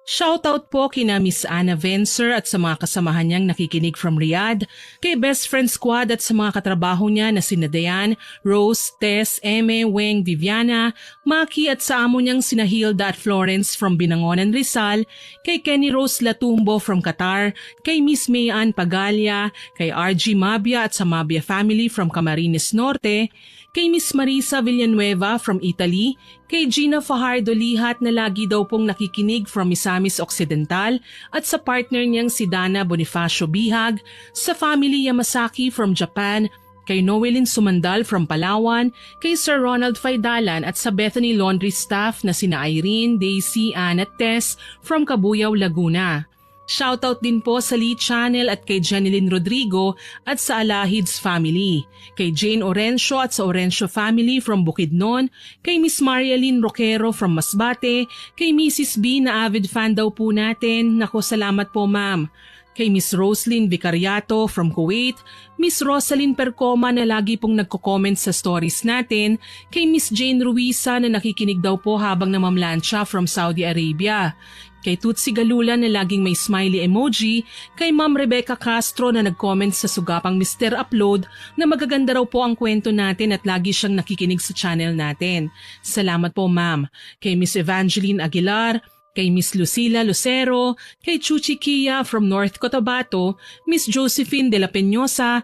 Shoutout po kina Miss Anna Vencer at sa mga kasamahan niyang nakikinig from Riyadh, kay Best Friend Squad at sa mga katrabaho niya na sina Dayan, Rose, Tess, Eme, Weng, Viviana, Maki at sa amo niyang sina Hilda at Florence from Binangonan, Rizal, kay Kenny Rose Latumbo from Qatar, kay Miss Mayan Pagalia, kay RG Mabia at sa Mabia family from Camarines Norte, kay Miss Marisa Villanueva from Italy, kay Gina Fajardo Lihat na lagi daw pong nakikinig from Misamis Occidental at sa partner niyang si Dana Bonifacio Bihag, sa family Yamasaki from Japan, kay Noelin Sumandal from Palawan, kay Sir Ronald Faidalan at sa Bethany Laundry staff na sina Irene, Daisy, Ann at Tess from Cabuyao, Laguna. Shoutout din po sa Lee Channel at kay Jeneline Rodrigo at sa Alahids family, kay Jane Orencio at sa Orencio family from Bukidnon, kay Miss Marialine Roquero from Masbate, kay Mrs. B na avid fan daw po natin. Nako, salamat po ma'am. Kay Miss Roslyn Vicariato from Kuwait, Miss Rosalyn Percoma na lagi pong nagko-comment sa stories natin, kay Miss Jane Ruiza na nakikinig daw po habang namamlansya from Saudi Arabia, kay Tutsi Galula na laging may smiley emoji, kay Ma'am Rebecca Castro na nag-comment sa sugapang Mr. Upload na magaganda raw po ang kwento natin at lagi siyang nakikinig sa channel natin. Salamat po ma'am. Kay Miss Evangeline Aguilar, kay Miss Lucila Lucero, kay Chuchi Kia from North Cotabato, Miss Josephine de la Peñosa,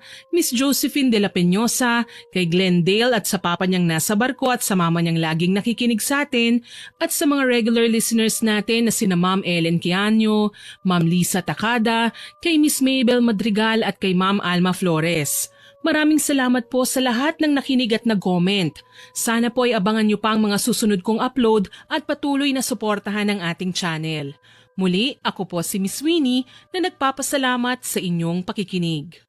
kay Glendale at sa papa niyang nasa barko at sa mama niyang laging nakikinig sa atin, at sa mga regular listeners natin na sina Ma'am Ellen Quiano, Ma'am Lisa Takada, kay Miss Mabel Madrigal at kay Ma'am Alma Flores. Maraming salamat po sa lahat ng nakinig at nag-comment. Sana po ay abangan niyo pa ang mga susunod kong upload at patuloy na suportahan ang ating channel. Muli, ako po si Miss Winnie na nagpapasalamat sa inyong pakikinig.